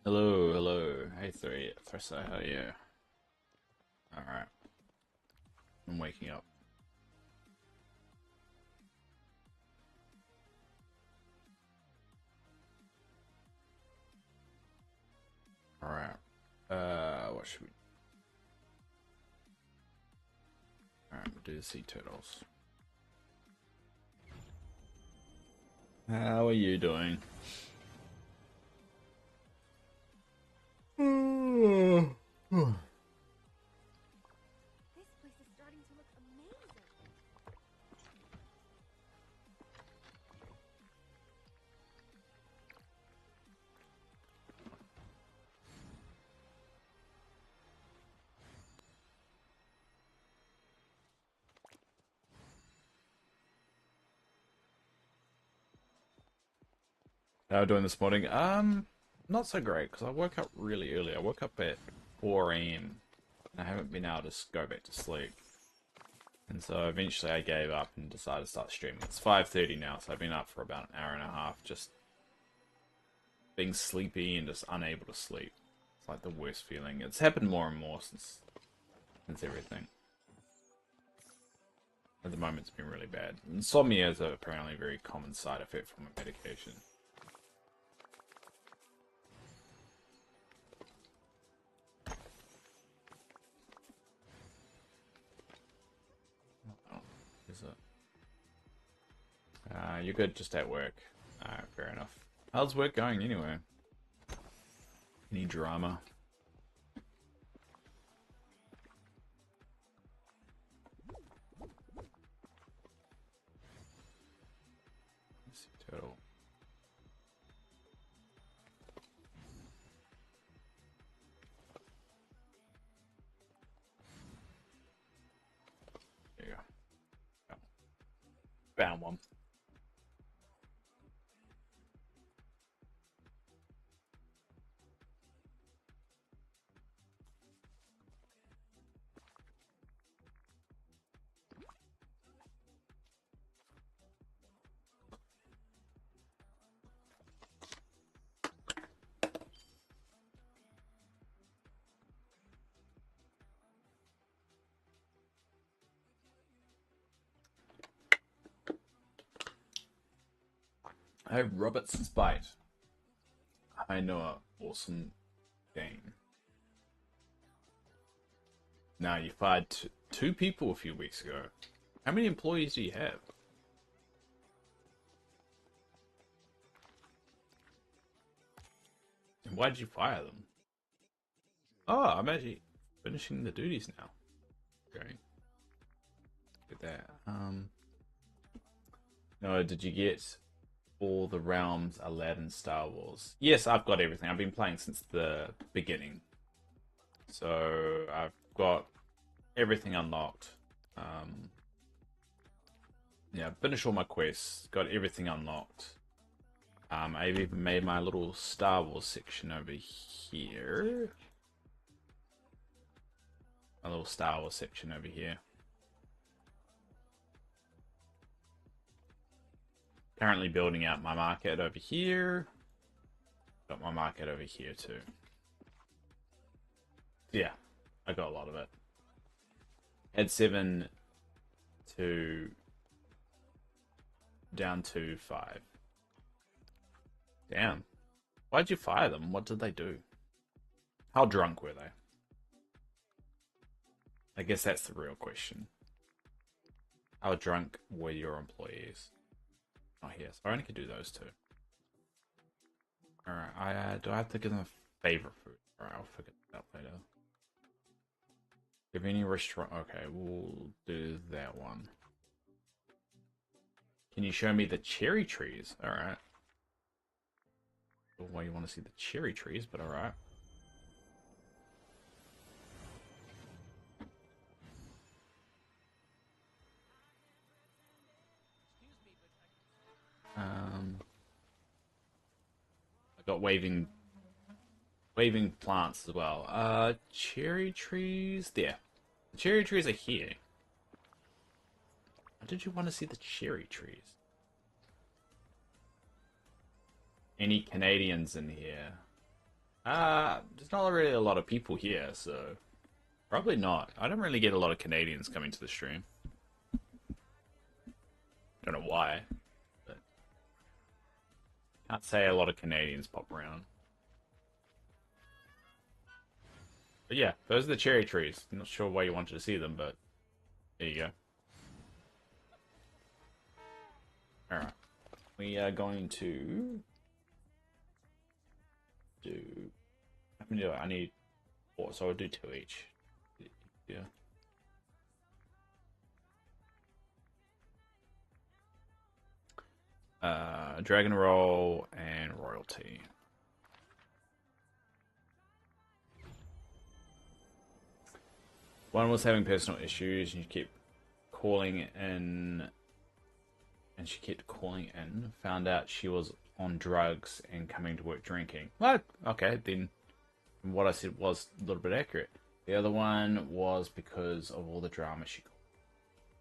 Hello, hello. Hey, Thrissa, how are you? Alright, I'm waking up. Alright, what should we... Alright, we'll do the sea turtles. How are you doing? This place is starting to look amazing. How are you doing this morning? Not so great, because I woke up really early. I woke up at 4 a.m. and I haven't been able to go back to sleep. And so eventually I gave up and decided to start streaming. It's 5:30 now, so I've been up for about an hour and a half, just being sleepy and just unable to sleep. It's like the worst feeling. It's happened more and more since everything. At the moment, it's been really bad. Insomnia is apparently a very common side effect from a medication. Oh, is it? You're good just at work. Alright, fair enough. How's work going anyway? Any drama? Let's see, turtle. There you go. Oh, found one. Hey, Robert's Spite. I know a awesome game. Now, you fired two people a few weeks ago. How many employees do you have? And why did you fire them? Oh, I'm actually finishing the duties now. Okay. Look at that. No, did you get all the realms, Aladdin, Star Wars? Yes, I've got everything. I've been playing since the beginning. So I've got everything unlocked. Um, yeah, finished all my quests. Got everything unlocked. I've even made my little Star Wars section over here. My little Star Wars section over here. Currently building out my market over here. Got my market over here too. Yeah, I got a lot of it. Had 7 to down to 5. Damn. Why'd you fire them? What did they do? How drunk were they? I guess that's the real question. How drunk were your employees? Oh, yes. I only could do those two. Alright, do I have to give them a favorite food? Alright, I'll figure that out later. Give any restaurant... Okay, we'll do that one. Can you show me the cherry trees? Alright. Why you want to see the cherry trees, but alright. I got waving plants as well. Cherry trees. There. The cherry trees are here. Why did you want to see the cherry trees? Any Canadians in here? There's not really a lot of people here, so probably not. I don't really get a lot of Canadians coming to the stream. Don't know why, but can't say a lot of Canadians pop around. But yeah, those are the cherry trees. I'm not sure why you wanted to see them, but there you go. Alright. We are going to do... How many do I need? 4, so I'll do 2 each. Yeah. Dragon Roll and Royalty. One was having personal issues and you keep calling in, and she kept calling in, found out she was on drugs and coming to work drinking. What? Okay, then what I said was a little bit accurate. The other one was because of all the drama she caused.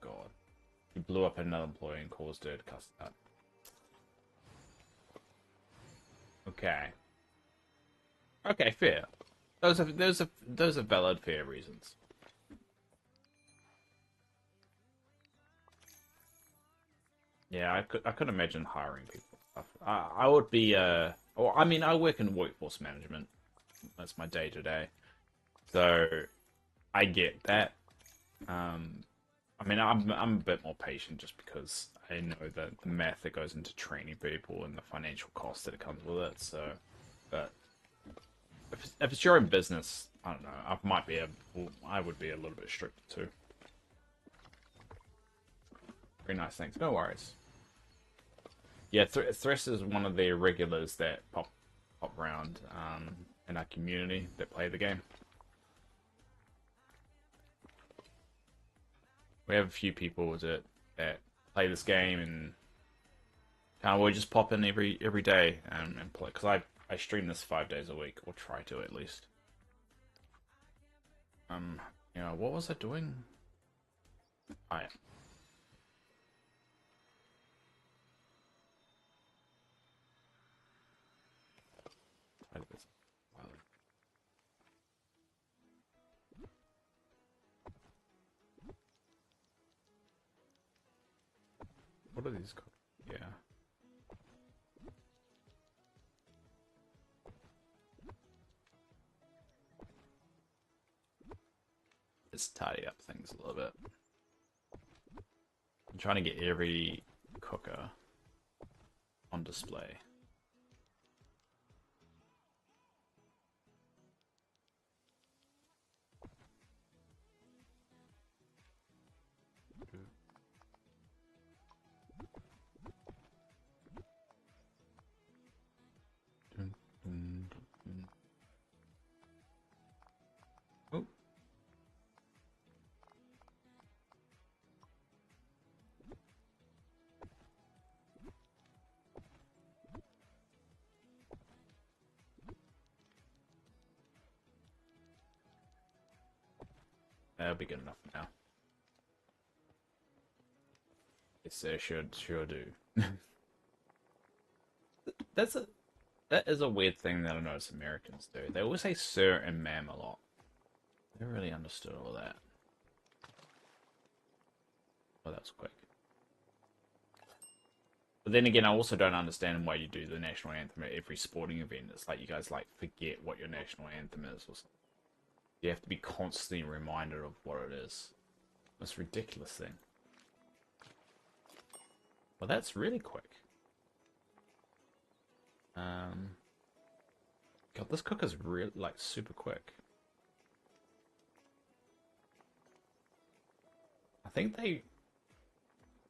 God. She blew up another employee and caused her to cuss out. Okay. Okay, fair. Those are valid, fair reasons. Yeah, I could imagine hiring people. I would be well, I mean, I work in workforce management. That's my day to day. So I get that. I mean, I'm a bit more patient just because I know the math that goes into training people and the financial cost that it comes with it. So, but if it's your own business, I don't know. I would be a little bit stricter too. Very nice, thanks. No worries. Yeah, Thresh is one of the regulars that pop around in our community that play the game. We have a few people that play this game and we just pop in every day and play, because I stream this 5 days a week, or try to at least. You know, what was I doing? I What are these called? Yeah. Let's tidy up things a little bit. I'm trying to get every cooker on display. Oh. That'll be good enough now. Yes, they sure do. That is a weird thing that I notice Americans do. They always say sir and ma'am a lot. I never really understood all that. Oh, that's quick. But then again, I also don't understand why you do the national anthem at every sporting event. It's like you guys like forget what your national anthem is or something. You have to be constantly reminded of what it is. It's a ridiculous thing. Well, that's really quick. God, this cooker's really like super quick. I think they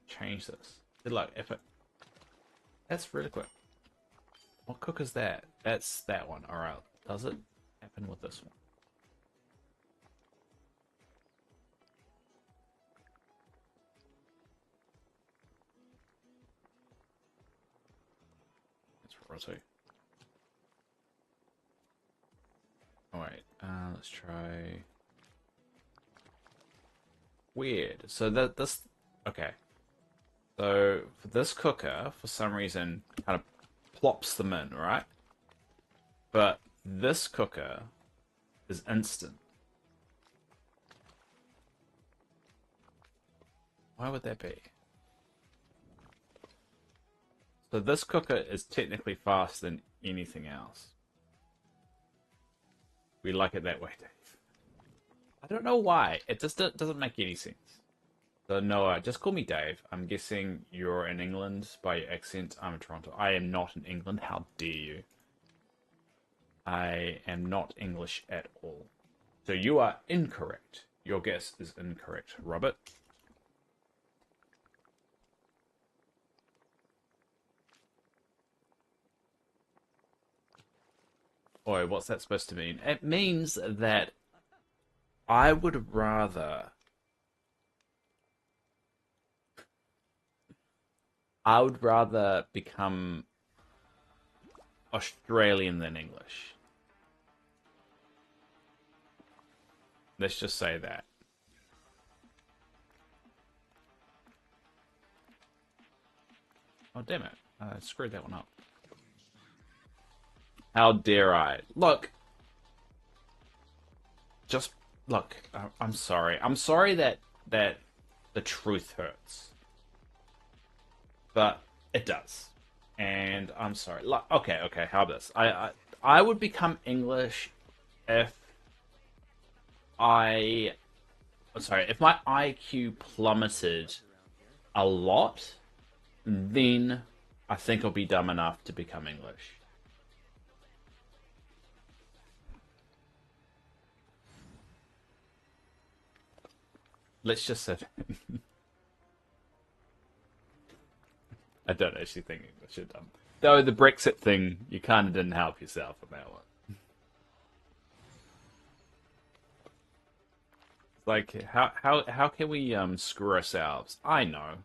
changed this. They're like, if it, that's really quick. What cooker's that? That's that one. All right. Does it happen with this one? It's rotate. Alright, let's try... Weird. So this... Okay. So, for this cooker, for some reason, kind of plops them in, right? But This cooker is instant. Why would that be? So this cooker is technically faster than anything else. We like it that way, Dave. I don't know why. It just doesn't make any sense. So Noah, just call me Dave. I'm guessing you're in England by your accent. I'm in Toronto. I am not in England. How dare you? I am not English at all. So you are incorrect. Your guess is incorrect, Robert. Oi, what's that supposed to mean? It means that I would rather... I would rather become Australian than English. Let's just say that. Oh, damn it. I screwed that one up. How dare I? Look. Just, look. I'm sorry. I'm sorry that the truth hurts. But it does. And I'm sorry. Like, okay, how about this? I would become English if I... Sorry, if my IQ plummeted a lot, then I think I'll be dumb enough to become English. Let's just say I don't actually think English is dumb. Though the Brexit thing, you kind of didn't help yourself on that one. Like, how can we screw ourselves? I know.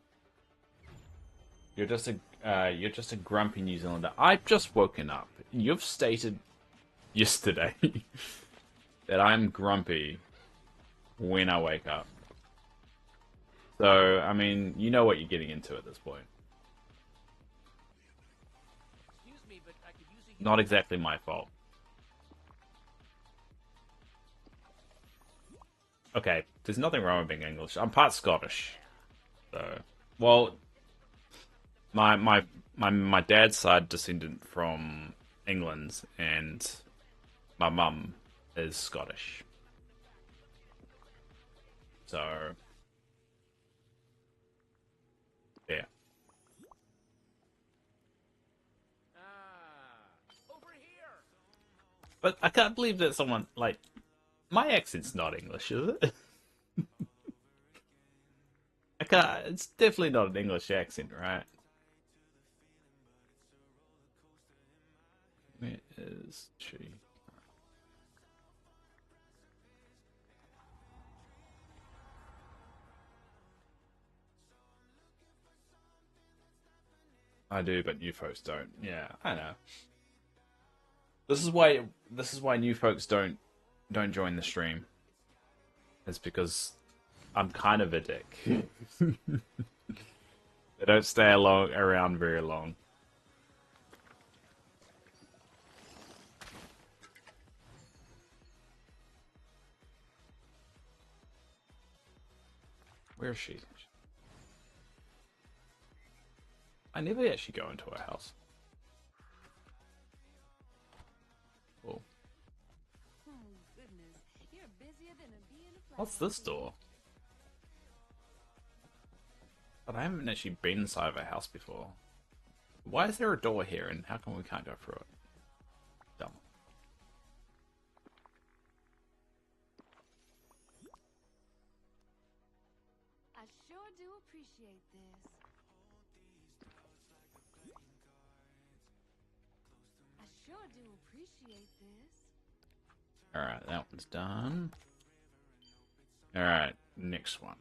You're just a grumpy New Zealander. I've just woken up. You've stated yesterday that I'm grumpy when I wake up. So, I mean, you know what you're getting into at this point. Not exactly my fault. Okay, there's nothing wrong with being English. I'm part Scottish. So, well, my dad's side descended from England, and my mum is Scottish. So, yeah. But I can't believe that someone, like, my accent's not English, is it? I can't, it's definitely not an English accent, right? Where is she? I do, but new folks don't. Yeah, I know. This is why new folks don't join the stream. It's because I'm kind of a dick. They don't stay around very long. Where is she? I never actually go into her house. Oh. Goodness, you're busier than a bee in a What's flower. this door? But I haven't actually been inside of a house before. Why is there a door here, and how come we can't go through it? Dumb. I sure do appreciate this. I sure do appreciate this. Alright, that one's done. Alright, next one.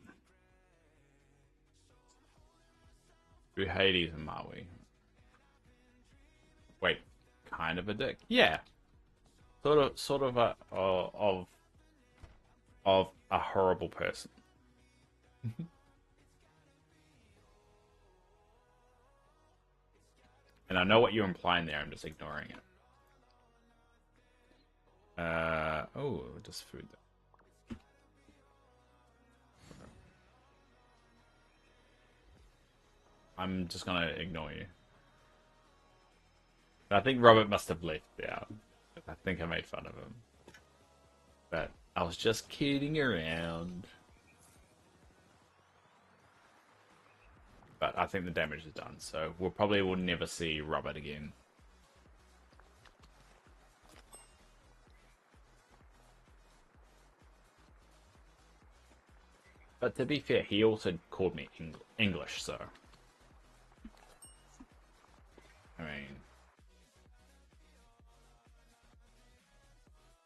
Do Hades and Maui. Wait, kind of a dick? Yeah. Sort of a of a horrible person. And I know what you're implying there, I'm just ignoring it. Oh, just food. I'm just gonna ignore you. I think Robert must have left now. I think I made fun of him. But I was just kidding around. But I think the damage is done, so we'll probably will never see Robert again. But to be fair, he also called me English, so... I mean...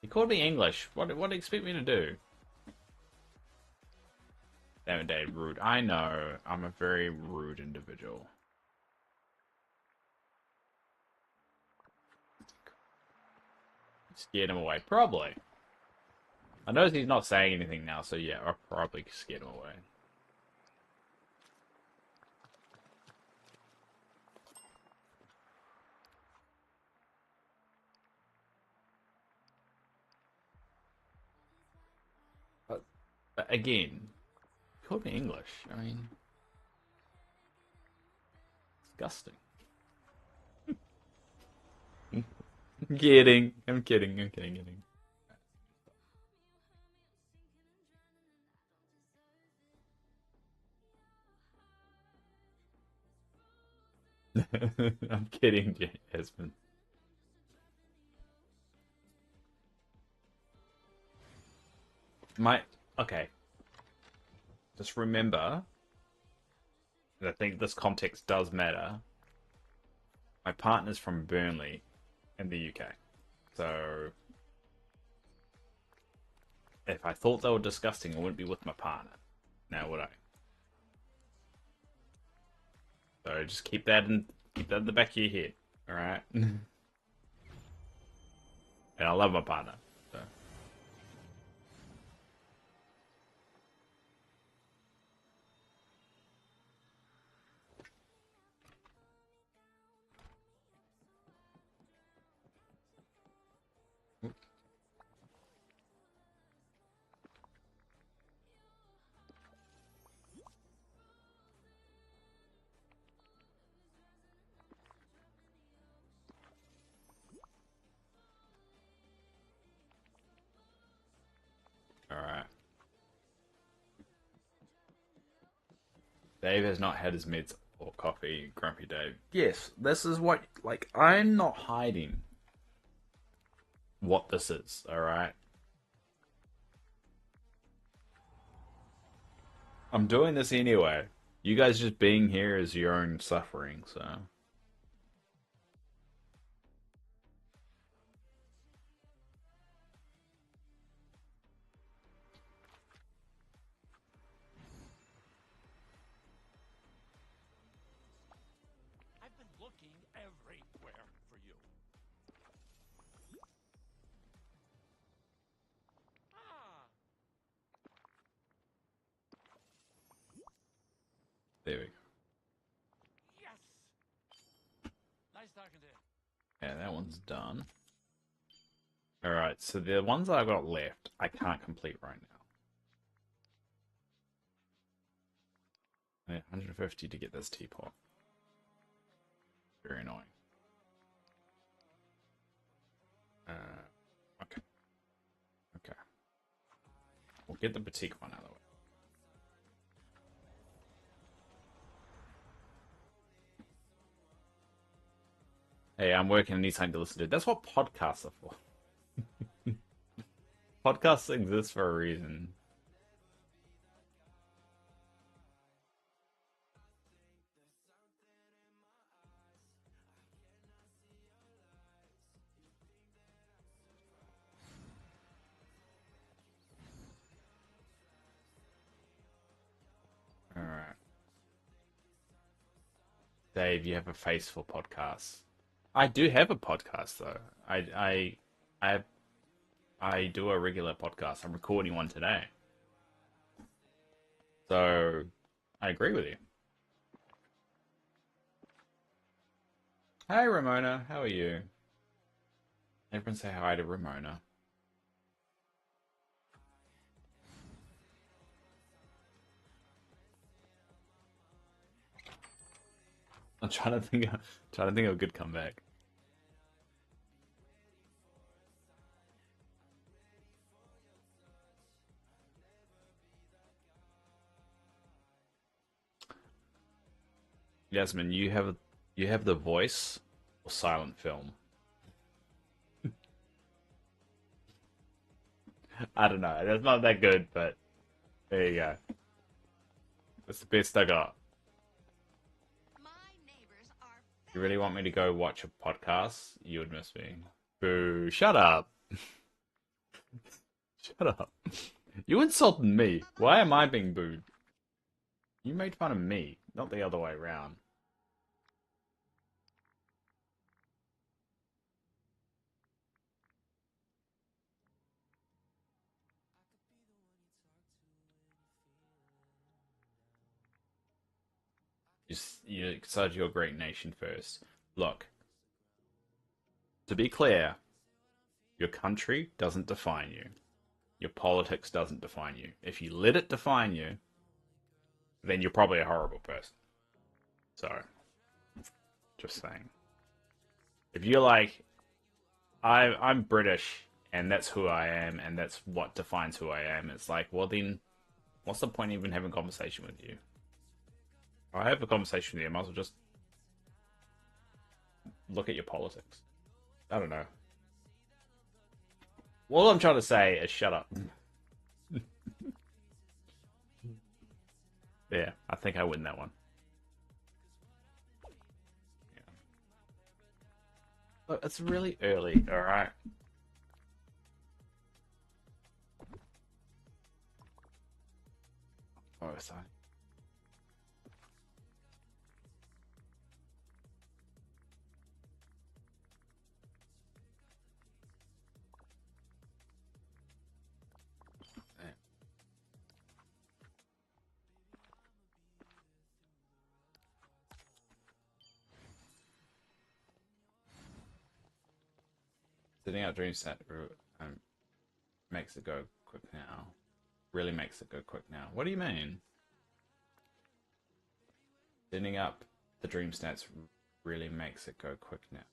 He called me English. What do you expect me to do? Damn it, Dave, rude. I know. I'm a very rude individual. Scared him away. Probably. I notice he's not saying anything now, so yeah, I probably scared him away. But again, he called me English. I mean, disgusting. I'm kidding. I'm kidding. I'm kidding. I'm kidding, Jasmine. Okay. Just remember, and I think this context does matter. My partner's from Burnley in the UK. So if I thought they were disgusting, I wouldn't be with my partner. Now would I? So just keep that in the back of your head. Alright? And I love my partner. So. Alright. Dave has not had his meds or coffee, grumpy Dave. Yes, this is what, like, I'm not hiding what this is, alright? I'm doing this anyway. You guys just being here is your own suffering, so. I've been looking everywhere for you. Ah, There we go. yes. Nice talking to you. Yeah, that one's done. Alright, so the ones that I've got left, I can't complete right now. Yeah, 150 to get this teapot. Very annoying. Okay. Okay. We'll get the boutique one out of the way. Hey, I'm working and need something to listen to. That's what podcasts are for. Podcasts exist for a reason. Alright. Dave, you have a face for podcasts. I do have a podcast though. I I do a regular podcast. I'm recording one today. So I agree with you. Hey Ramona, how are you? Everyone say hi to Ramona. I'm trying to think of a good comeback. Yasmin, you have the voice or silent film. I don't know. That's not that good, but there you go. That's the best I got. My neighbors are You really want me to go watch a podcast? You would miss me. Boo! Shut up! Shut up! You insulted me. Why am I being booed? You made fun of me, not the other way around. You decided you're a great nation first. Look, to be clear, your country doesn't define you. Your politics doesn't define you. If you let it define you, then you're probably a horrible person. So, just saying. If you're like, I'm British and that's who I am and that's what defines who I am, it's like, well then, what's the point of even having a conversation with you? I have a conversation with you, I might as well just look at your politics. I don't know. All I'm trying to say is shut up. Yeah, I think I win that one. Yeah. Look, it's really early, alright? Oh, sorry. Setting out dream set um, makes it go quick now. Really makes it go quick now. What do you mean? Setting up the dream stats really makes it go quick now.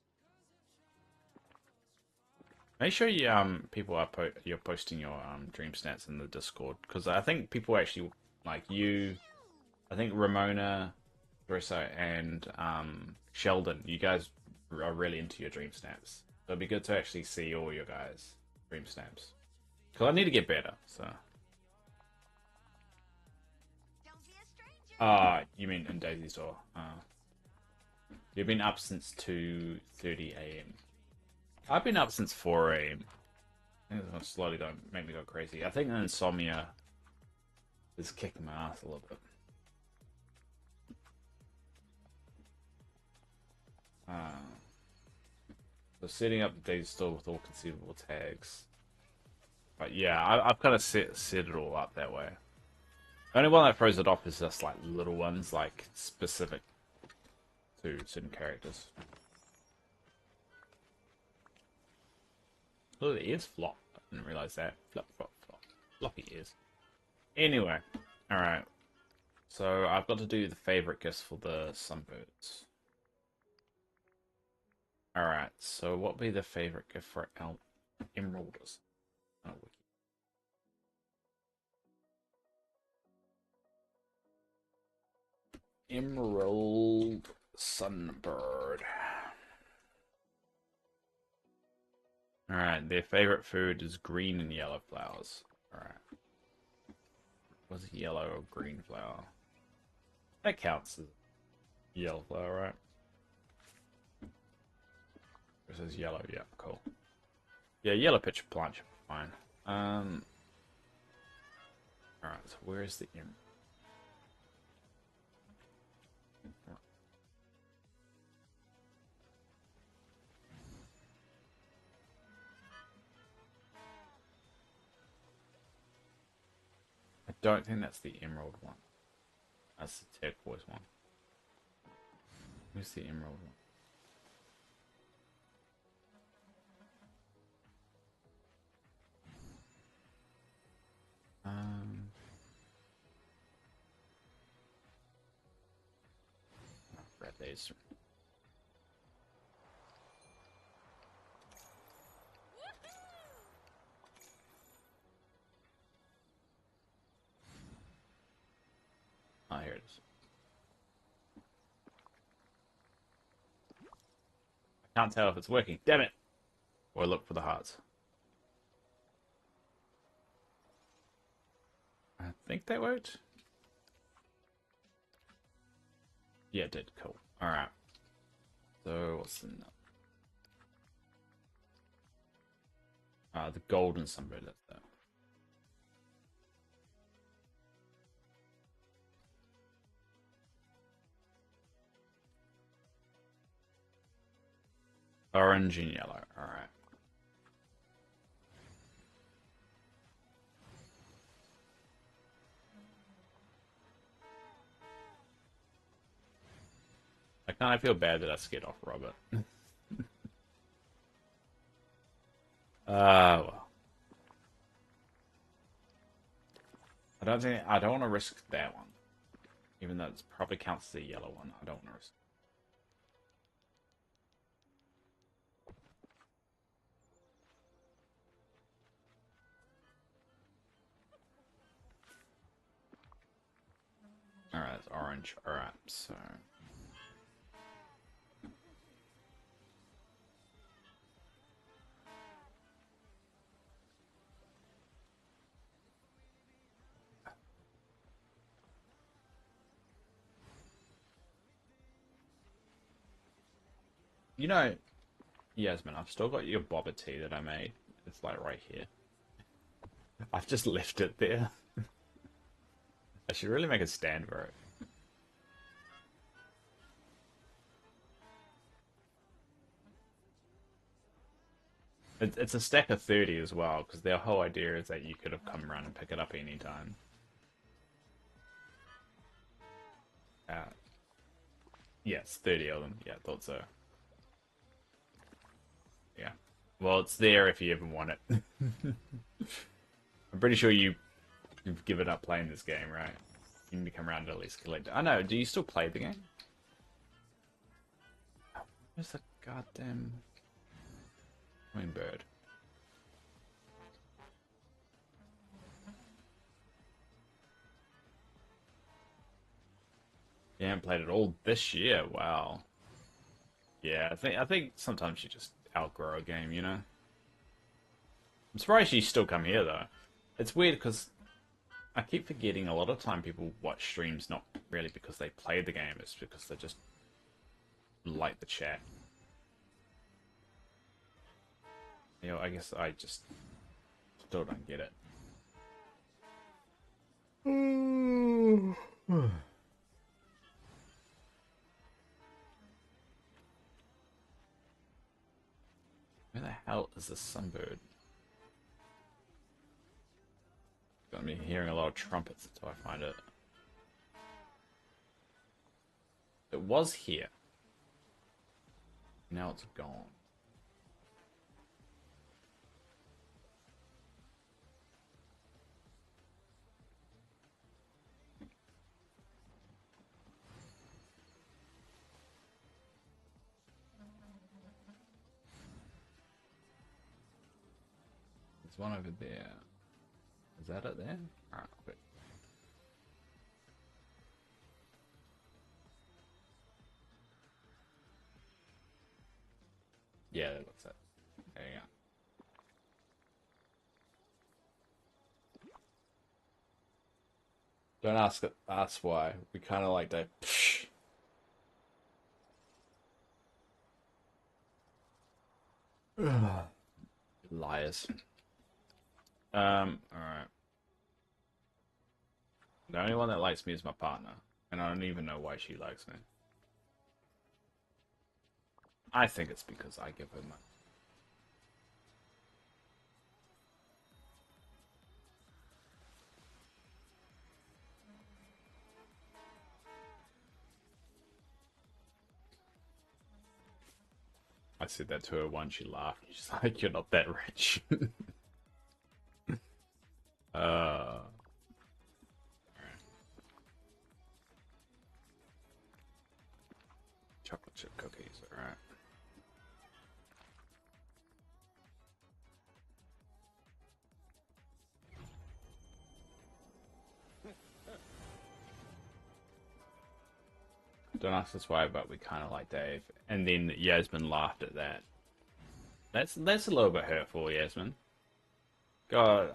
Make sure you people are you're posting your dream stats in the Discord because I think people actually like you. I think Ramona, Carissa, and Sheldon. You guys are really into your dream stats. So it'd be good to actually see all your guys' dream stats because I need to get better. So. Don't be a stranger. You mean in Daisy's Door? You've been up since 2:30 a.m. I've been up since 4 a.m. I think it's gonna slowly don't make me go crazy. I think the insomnia is kicking my ass a little bit. So setting up the Daisy's Store with all conceivable tags. But yeah, I've kind of set it all up that way. The only one that throws it off is just like little ones, like specific to certain characters. Oh, the ears flop. I didn't realize that. Flop, flop, flop. Floppy ears. Anyway, alright. So I've got to do the favorite gifts for the sunbirds. Alright, so what would be the favorite gift for emeralders? Oh, wiki. Emerald sunbird. Alright, their favorite food is green and yellow flowers. Alright. Was it yellow or green flower? That counts as yellow flower, right? It says yellow, yeah, cool. Yeah, yellow pitcher plant should be fine. Alright, so where is the emerald? I don't think that's the emerald one. That's the turquoise one. Where's the emerald one? Red. these. Oh, here it is. I can't tell if it's working. Damn it! Or look for the hearts. I think that worked. Yeah, it did. Cool. Alright. So, what's the number? The golden sunbird, that's that. Orange and yellow. Alright. I kind of feel bad that I scared off Robert. Well. I don't want to risk that one. Even though it probably counts as a yellow one. I don't want to risk. Alright, it's orange. Alright, so... You know, Yasmin, I've still got your boba tea that I made. It's like right here. I've just left it there. I should really make a stand for it. It's a stack of 30 as well, because their whole idea is that you could have come around and pick it up anytime. Yes, 30 of them. Yeah, I thought so. Yeah. Well, it's there if you ever want it. I'm pretty sure you've given up playing this game, right? You need to come around and at least collect it. I know, do you still play the game? Where's the goddamn bird? You haven't played it all this year. Wow. Yeah, I think sometimes you just outgrow a game, you know. I'm surprised you still come here though. It's weird because I keep forgetting a lot of time people watch streams not really because they play the game, it's because they just like the chat. You know, I guess I just still don't get it. Where the hell is the sunbird? Got me hearing a lot of trumpets until I find it. It was here. Now it's gone. There's one over there. Is that it there? Alright, quick. Yeah, that looks it. There you go. Don't ask us why. We kind of like to. Liars. Alright. The only one that likes me is my partner, and I don't even know why she likes me. I think it's because I give her money. I said that to her once, she laughed. She's like, "You're not that rich." uh. don't ask us why, but we kind of like Dave. And then Yasmin laughed at that. That's a little bit hurtful, Yasmin. God,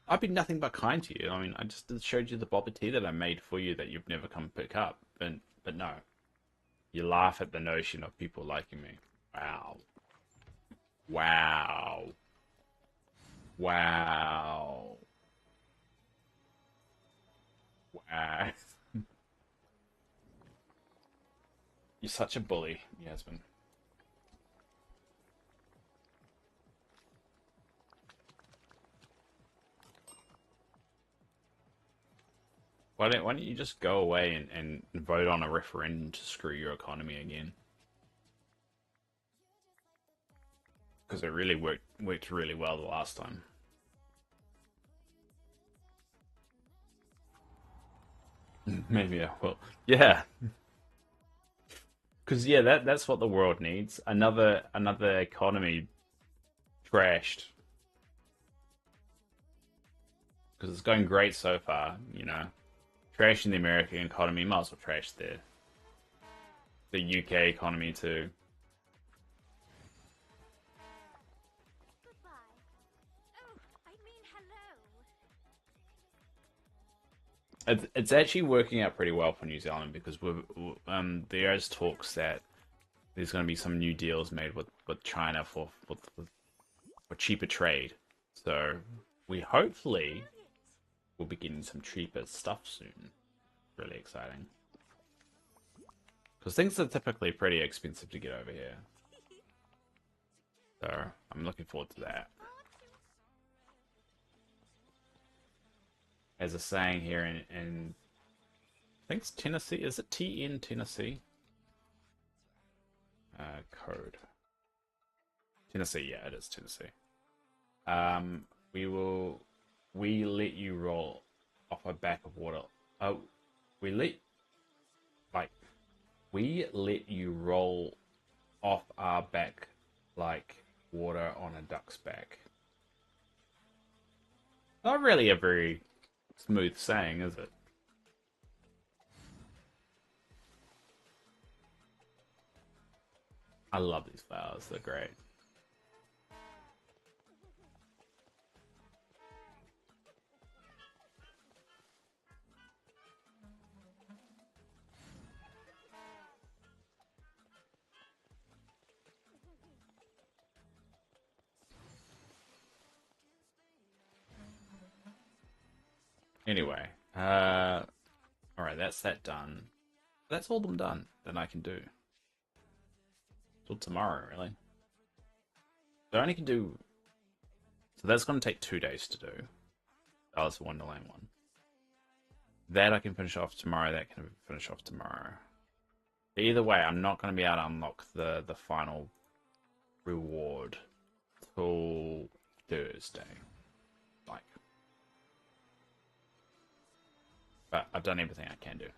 I've been nothing but kind to you. I mean, I just showed you the boba tea that I made for you that you've never come pick up. But no, you laugh at the notion of people liking me. Wow, wow, wow, wow. You're such a bully, Yasmin. Why don't you just go away and vote on a referendum to screw your economy again? Because it really worked really well the last time. Maybe I will. Yeah, because yeah, that's what the world needs. Another economy trashed. Because it's going great so far, you know. Trashing the American economy, might as well trash the UK economy too. Goodbye. Oh, I mean hello. It's actually working out pretty well for New Zealand because there's talks that there's going to be some new deals made with China for cheaper trade. So we hopefully will be getting some cheaper stuff soon. Really exciting. Because things are typically pretty expensive to get over here. So I'm looking forward to that. As a saying here in I think it's Tennessee. Is it TN Tennessee? Code. Tennessee, yeah, it is Tennessee. Um, we let you roll off a back of water. Oh, we let like we let you roll off our back like water on a duck's back. Not really a very smooth saying, is it? I love these flowers, they're great. Anyway, alright, that's that done. That's all them done that I can do. Till tomorrow, really. So I only can do. So that's going to take 2 days to do. Alice in Wonderland one. That I can finish off tomorrow. That can finish off tomorrow. But either way, I'm not going to be able to unlock the final reward till Thursday. Like, but I've done everything I can do.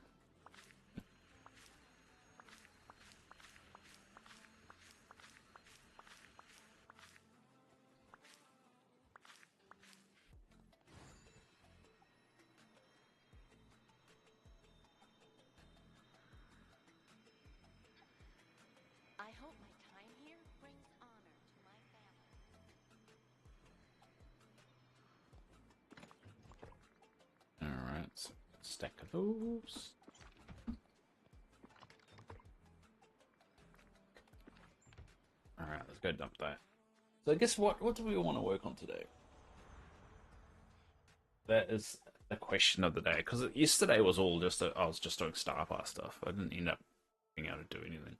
I hope my time here brings honor to my family. Alright, so stack of those. Alright, let's go dump that. So I guess what do we want to work on today? That is the question of the day. Because yesterday was all just I was just doing Star Pass stuff. I didn't end up being able to do anything.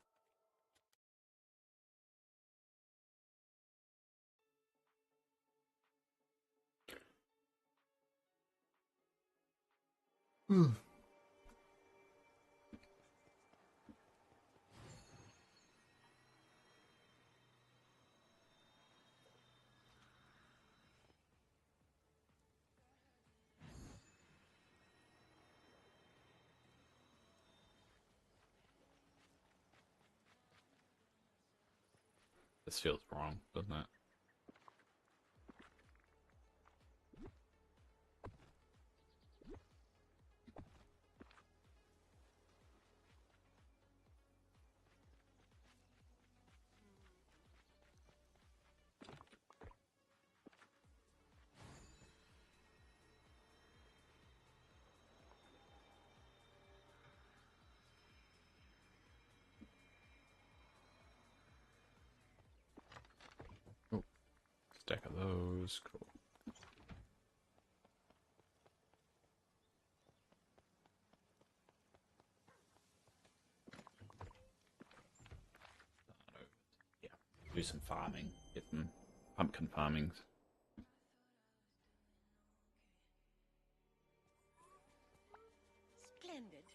This feels wrong, doesn't it? Stack of those. Cool. Yeah. Do some farming. Get some pumpkin farming. Splendid.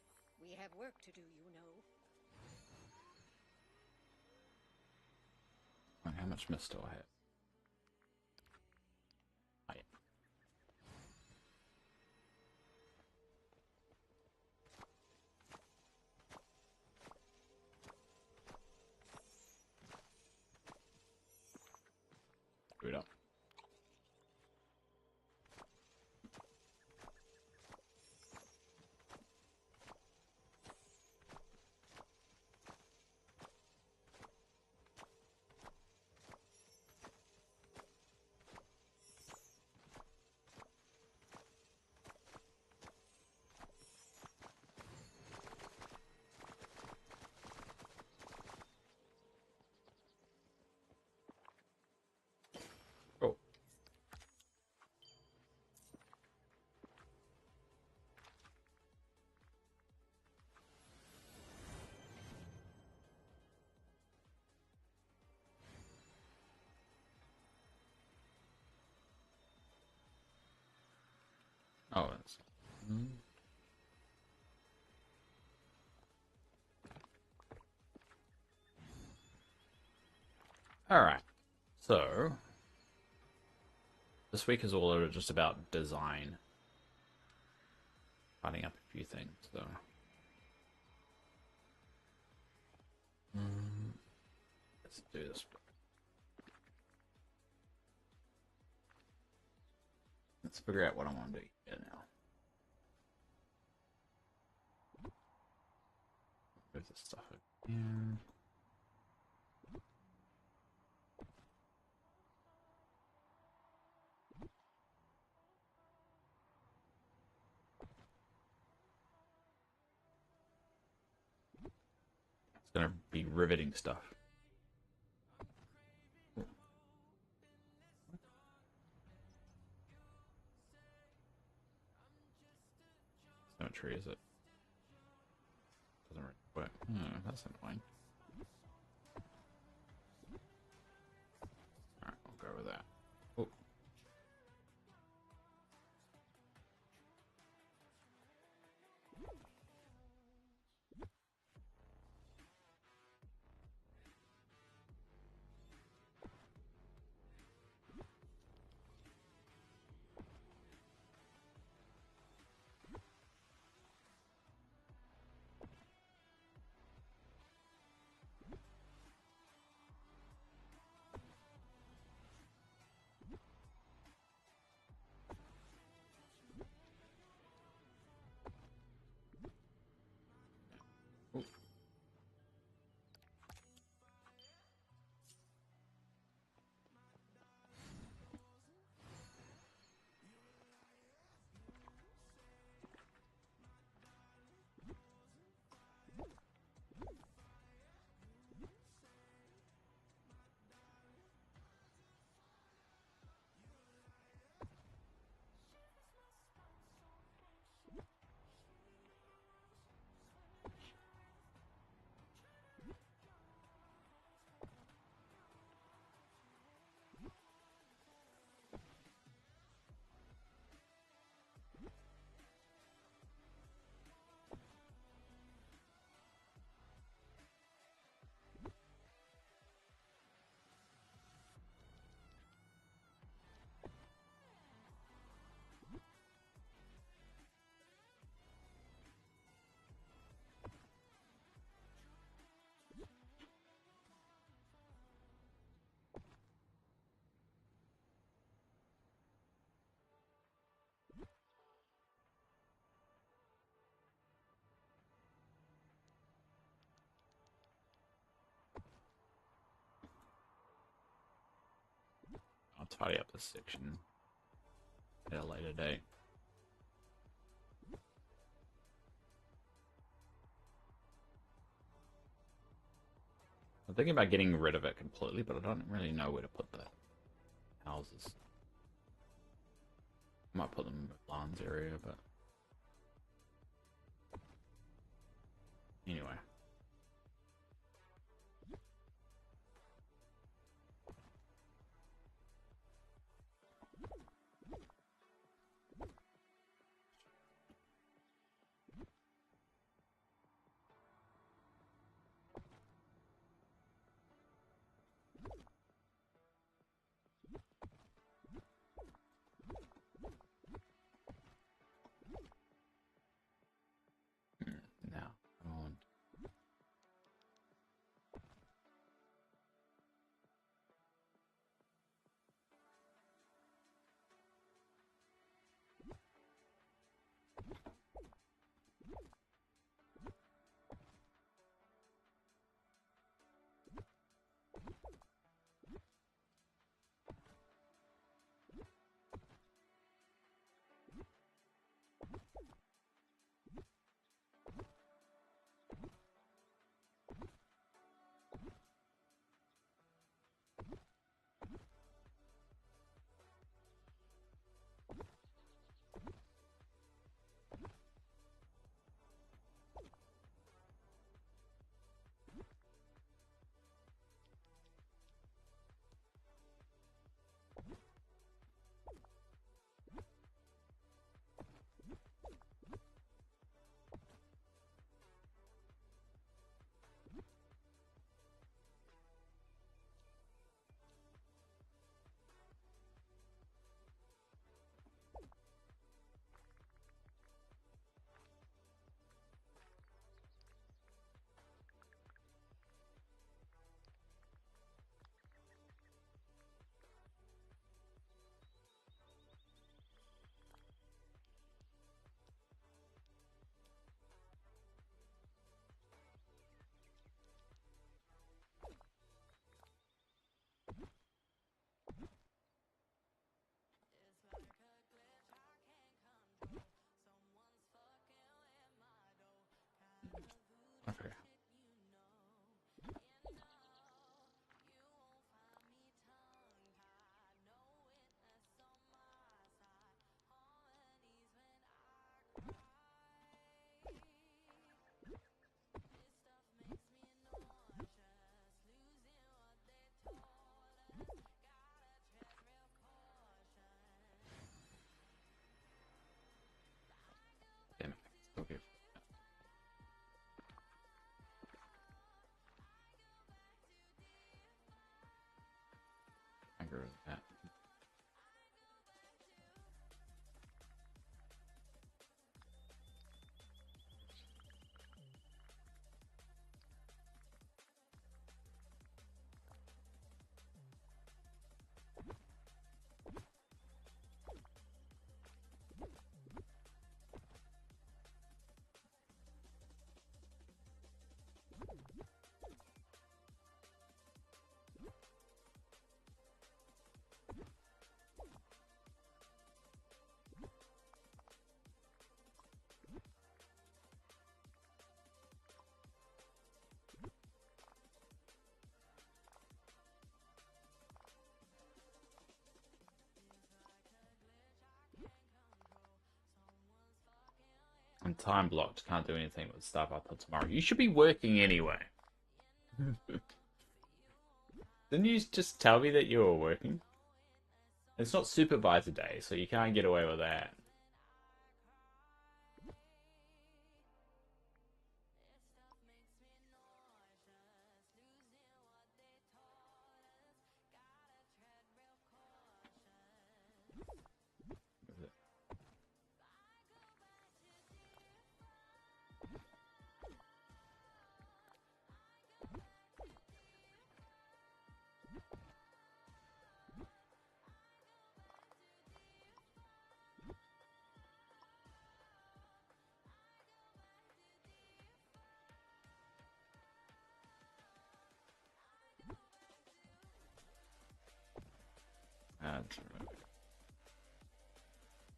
We have work to do, you know. How much mist do I have? Oh, yeah. Screw it up. Oh. Oh, that's... Alright. So... This week is all just about design. Finding up a few things, though. Let's do this. Let's figure out what I want to do here now. Move this stuff over here. It's gonna be riveting stuff. It's no tree, is it? Doesn't really work. That's annoying. Alright, I'll go with that. Oh. I'll tidy up this section at a later date. I'm thinking about getting rid of it completely, but I don't really know where to put the houses. Might put them in the Lans area, but anyway. Now, on. Okay. Damn it. Okay. I agree with that. I'm time blocked. Can't do anything with stuff up till tomorrow. You should be working anyway. Didn't you just tell me that you were working? It's not supervisor day, so you can't get away with that.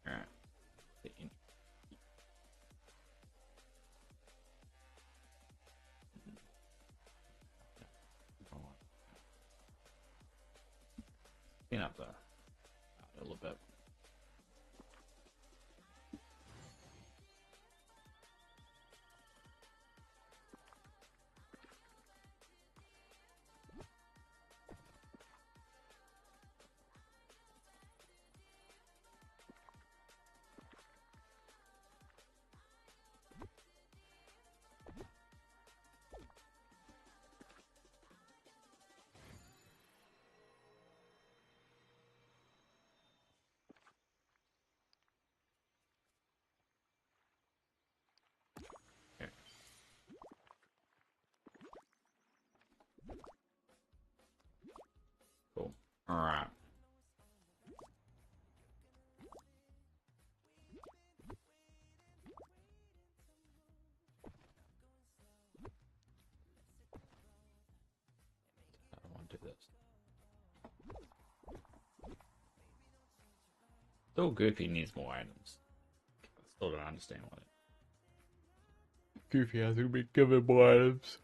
Alright. Been up there. bit. Cool. Alright. I don't want to do this. Still Goofy needs more items. I still don't understand why. Goofy hasn't been given more items.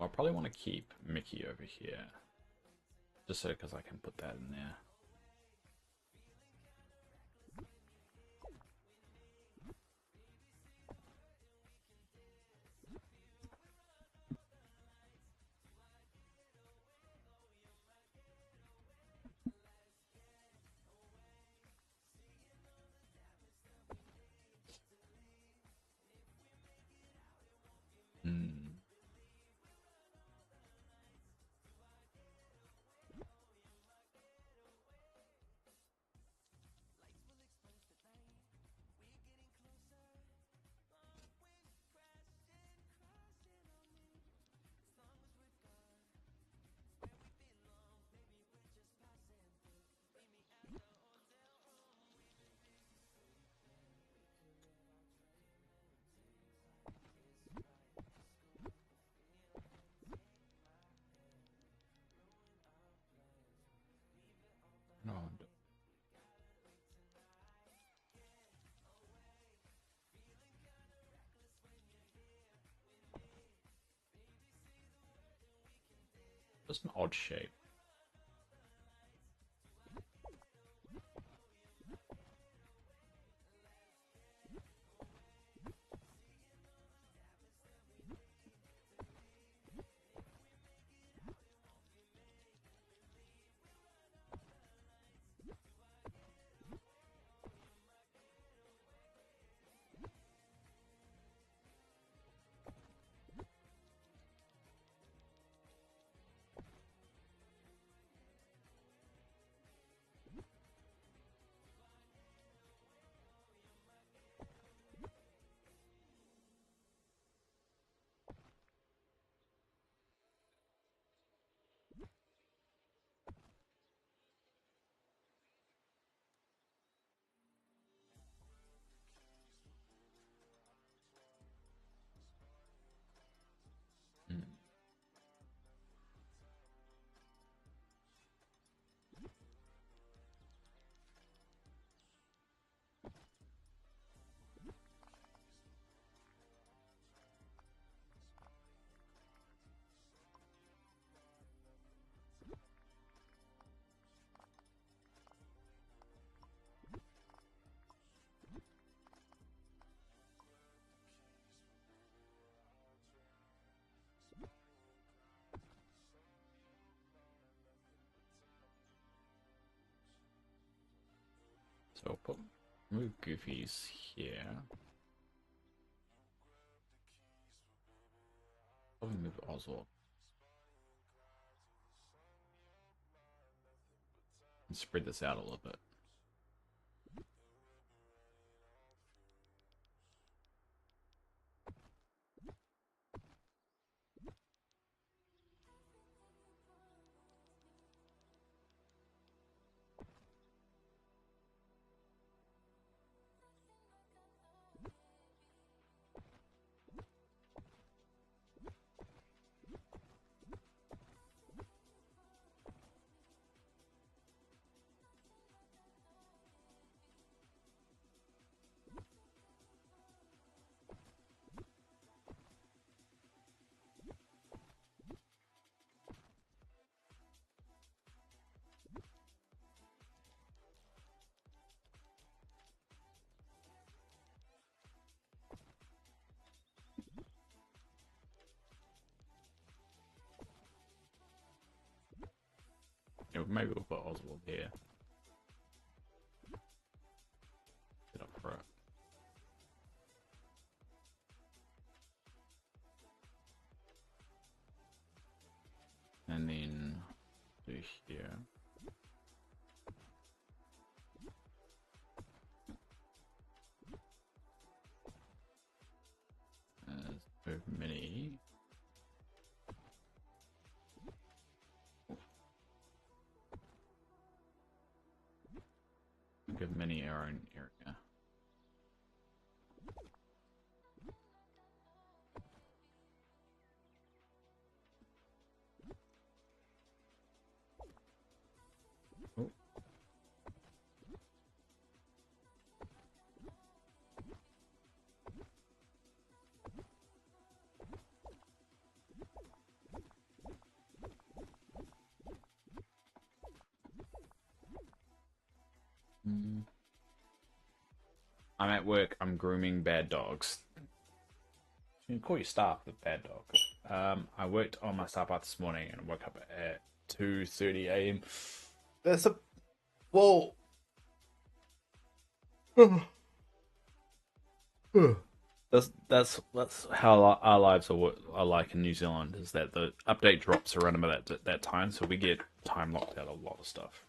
I probably want to keep Mickey over here. Just so because I can put that in there. Hmm. No. Just an odd shape. Hmm. So I'll put move Goofy's here. Probably move Oswald. And spread this out a little bit. Yeah, maybe we'll put Oswald here. Get up for it. And then do here. Move mini. Give mini our own area. Oh. I'm at work. I'm grooming bad dogs. You can call your staff the bad dog. I worked on my staff bath this morning and woke up at 2:30 a.m. That's a well. That's how our lives are like in New Zealand. Is that the update drops around about that time, so we get time locked out of a lot of stuff.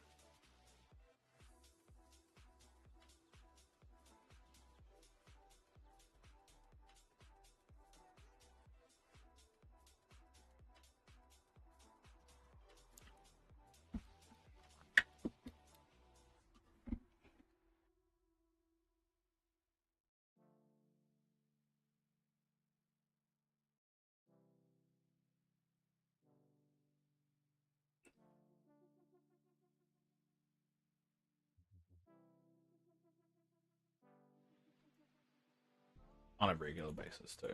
On a regular basis too.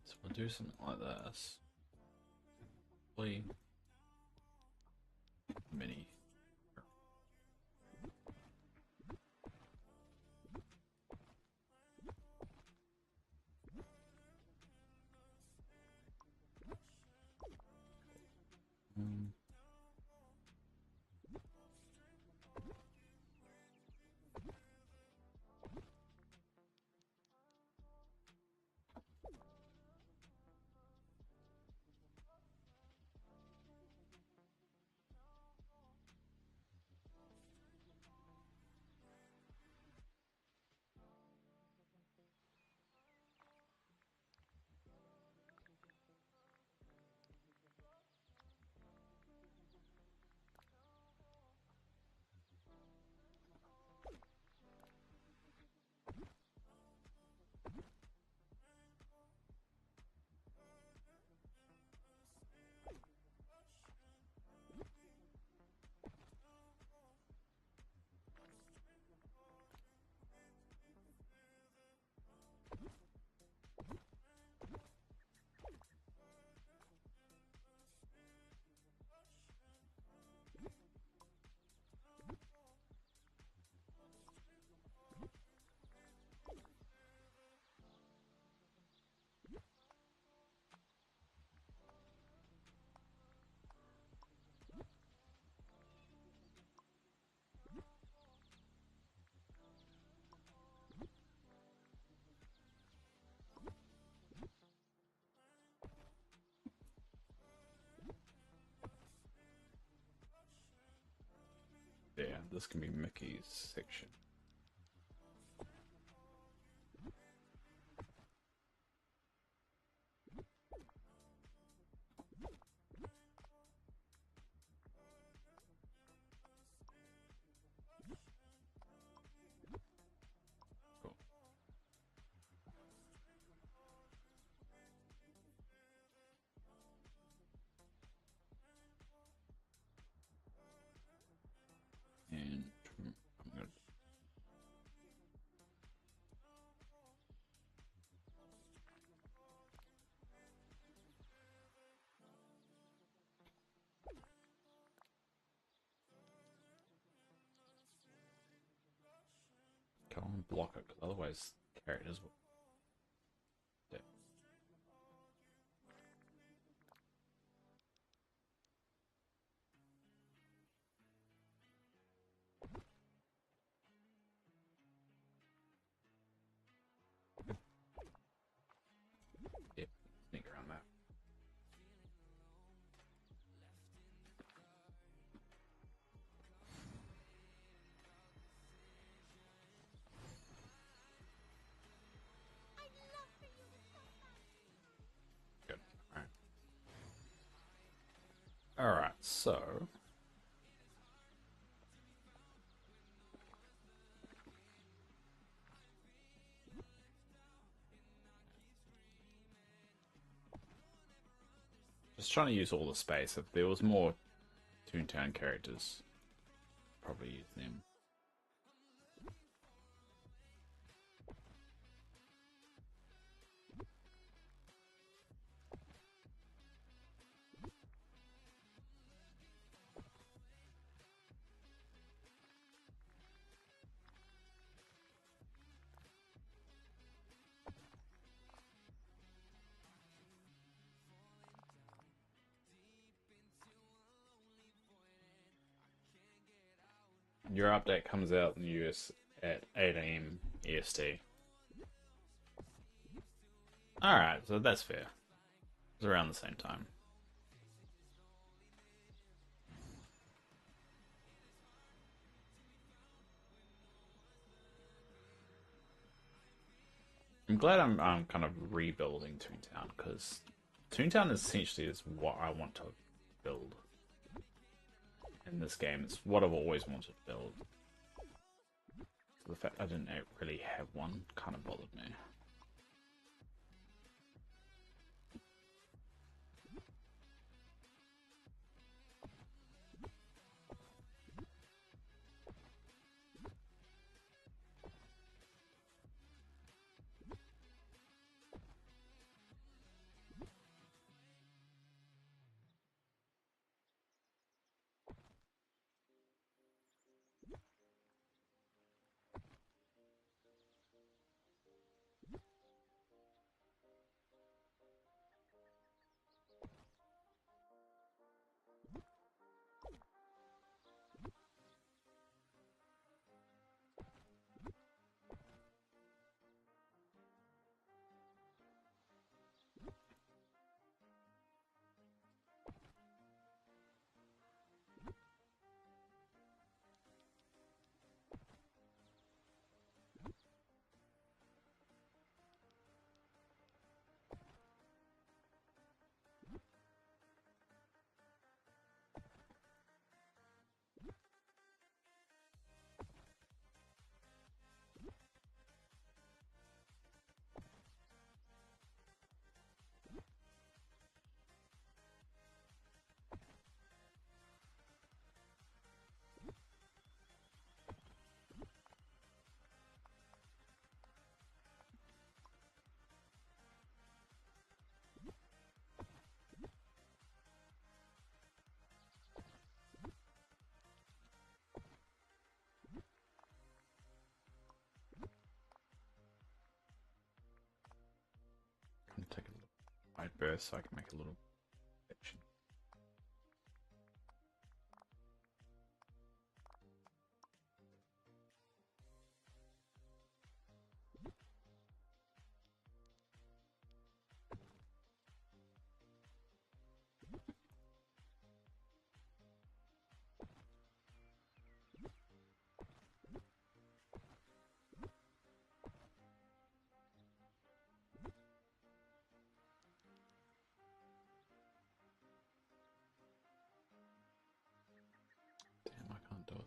So we'll do something like this. Play mini. Yeah, this can be Mickey's section. Cool. And I'm gonna go and block it, because otherwise characters will. Yeah. Alright, so just trying to use all the space. If there was more Toontown characters, probably use them. Your update comes out in the US at 8 AM EST. Alright, so that's fair. It's around the same time. I'm glad I'm kind of rebuilding Toontown, because Toontown essentially is what I want to build in this game. It's what I've always wanted to build. So the fact I didn't really have one kind of bothered me. Take a little wide burst so I can make a little section. Damn, I can't do that.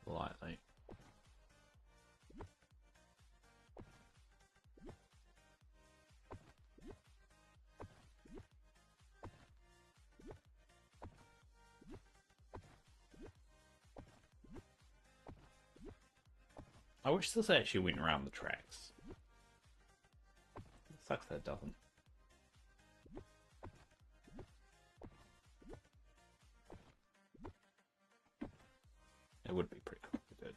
Lightly. I wish this actually went around the tracks. It sucks that it doesn't. It would be pretty cool if it did.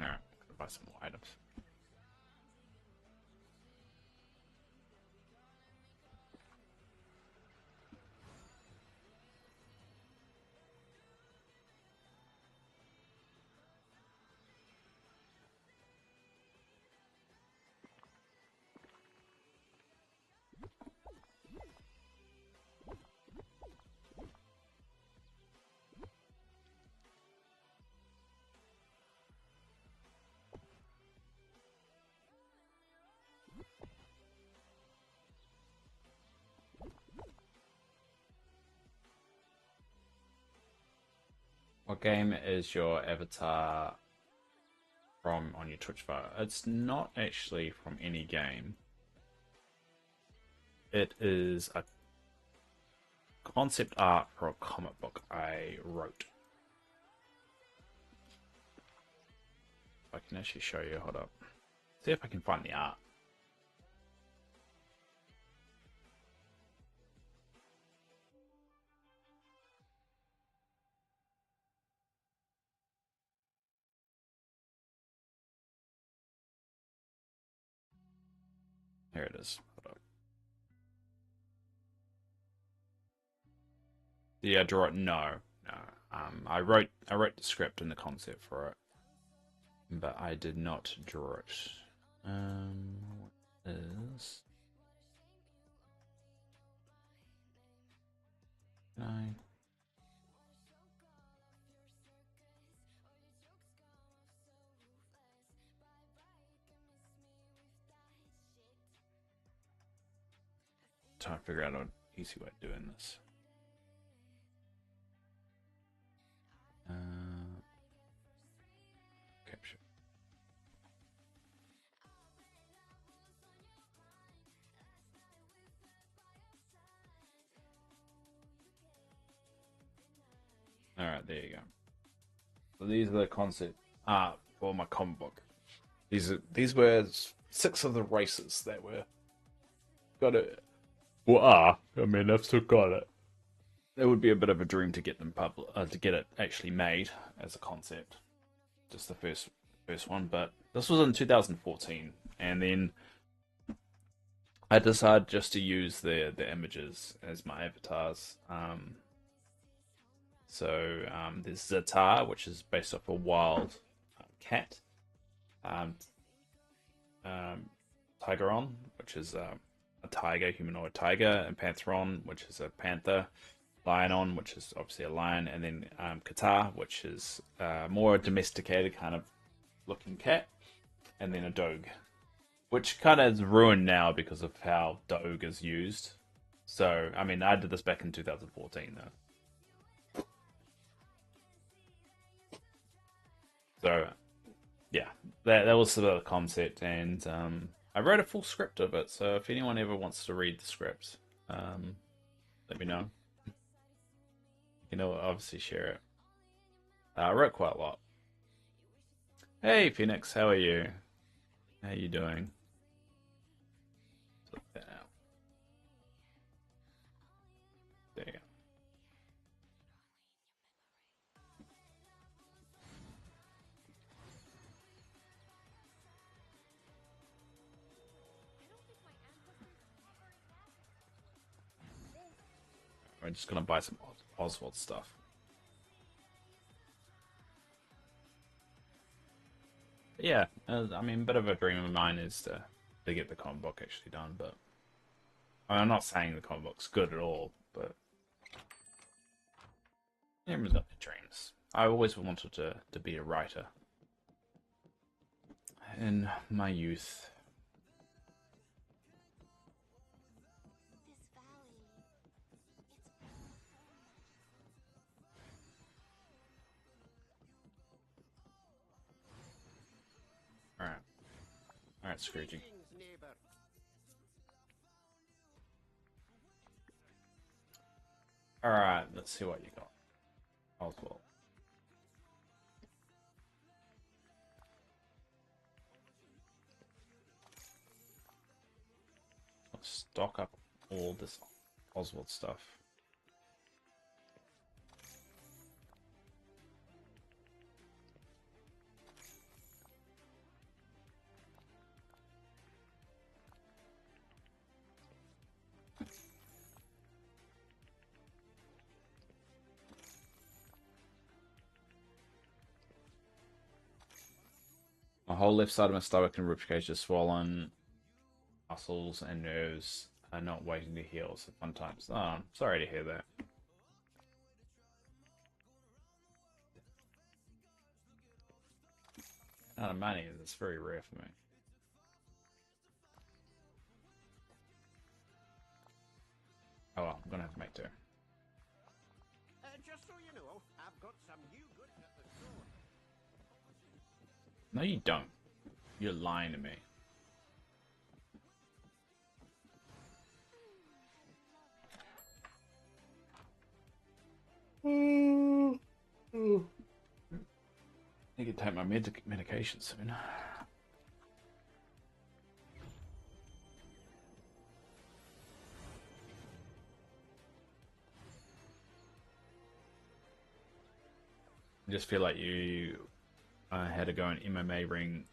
Alright, buy some more items. What game is your avatar from on your Twitch photo? It's not actually from any game. It is a concept art for a comic book I wrote. I can actually show you. Hold up. See if I can find the art. Here it is. Hold up. Yeah, draw it. No, no. I wrote the script and the concept for it, but I did not draw it. What is? Nine. Trying to figure out an easy way of doing this. Capture. All right, there you go. So these are the concept art for my comic book. These were 6 of the races that were got it. Well, I mean, I've still got it. It would be a bit of a dream to get them to get it actually made as a concept. Just the first one, but this was in 2014, and then I decided just to use the images as my avatars. There's Zatar, which is based off a wild cat. Um, Tigeron, which is a tiger, humanoid tiger, and Pantheron, which is a panther. Lionon, which is obviously a lion, and then Qatar, which is more domesticated kind of looking cat, and then a Doge, which kind of is ruined now because of how Doge is used. So, I mean, I did this back in 2014, though. So, yeah, that was sort of the concept, and I wrote a full script of it. So, if anyone ever wants to read the script, let me know. You know, obviously share it. I wrote quite a lot. Hey, Phoenix, how are you? How you doing? Flip that out. There you go. I'm just gonna buy some Oswald stuff. But yeah, I mean, a bit of a dream of mine is to get the comic book actually done. But I'm not saying the comic book's good at all, but everyone's got their dreams. I always wanted to be a writer in my youth. This valley, All right, all right, Scroogey. Greetings, neighbor. All right, let's see what you got, Oswald. Let's stock up all this Oswald stuff. My whole left side of my stomach and ribcage is swollen. Muscles and nerves are not waiting to heal. So fun times. Oh, I'm sorry to hear that. Not of money. That's very rare for me. Oh well, I'm gonna have to make do. Just so you know, I've got some new goods at the store. No, you don't. You're lying to me. I need to take my medication soon. I just feel like you had to go in MMA ring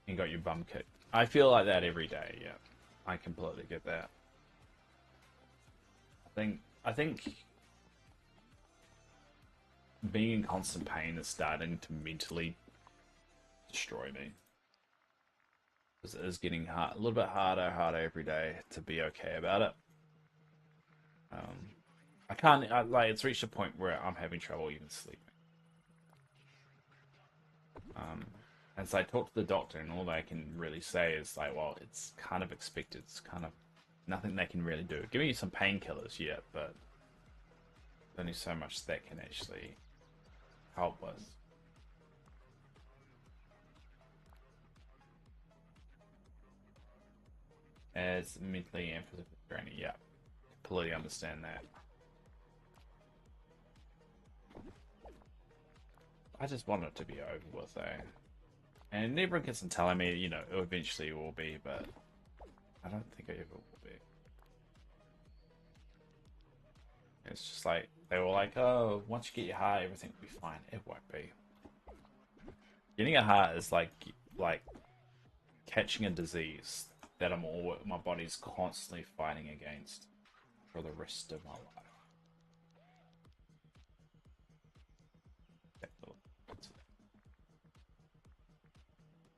and got your bum kicked. I feel like that every day. Yeah, I completely get that. I think being in constant pain is starting to mentally destroy me. It is getting hard, a little bit harder every day to be okay about it. I can't, like, it's reached a point where I'm having trouble even sleeping. And so I talk to the doctor, and all they can really say is like, well, it's kind of expected. It's kind of nothing they can really do. Give me some painkillers, yeah, but there's only so much that can actually help us. As mentally and physically draining, yeah, completely understand that. I just want it to be over with, eh? And everyone keeps on telling me, you know, it eventually will be, but I don't think it ever will be. It's just like, they were like, oh, once you get your heart, everything will be fine. It won't be. Getting a heart is like catching a disease that my body's constantly fighting against for the rest of my life.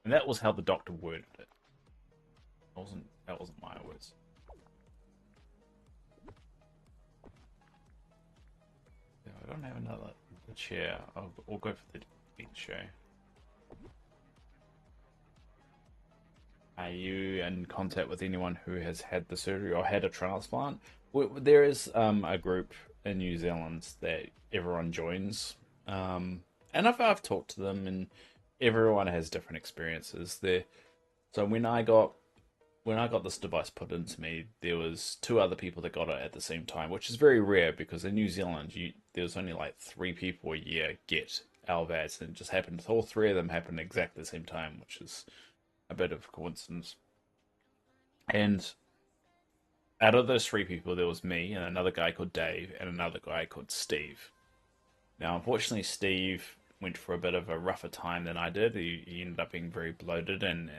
And that was how the doctor worded it. That wasn't my words. Yeah, I don't have another chair. I'll go for the beach show. Are you in contact with anyone who has had the surgery or had a transplant? There is a group in New Zealand that everyone joins, and I've talked to them, and everyone has different experiences there. So when I got this device put into me, there was two other people that got it at the same time, which is very rare because in New Zealand, there's only like 3 people a year get LVADs, and it just happened. All 3 of them happened exactly the same time, which is a bit of a coincidence. And out of those 3 people, there was me and another guy called Dave and another guy called Steve. Now, unfortunately, Steve went for a bit of a rougher time than I did. He ended up being very bloated and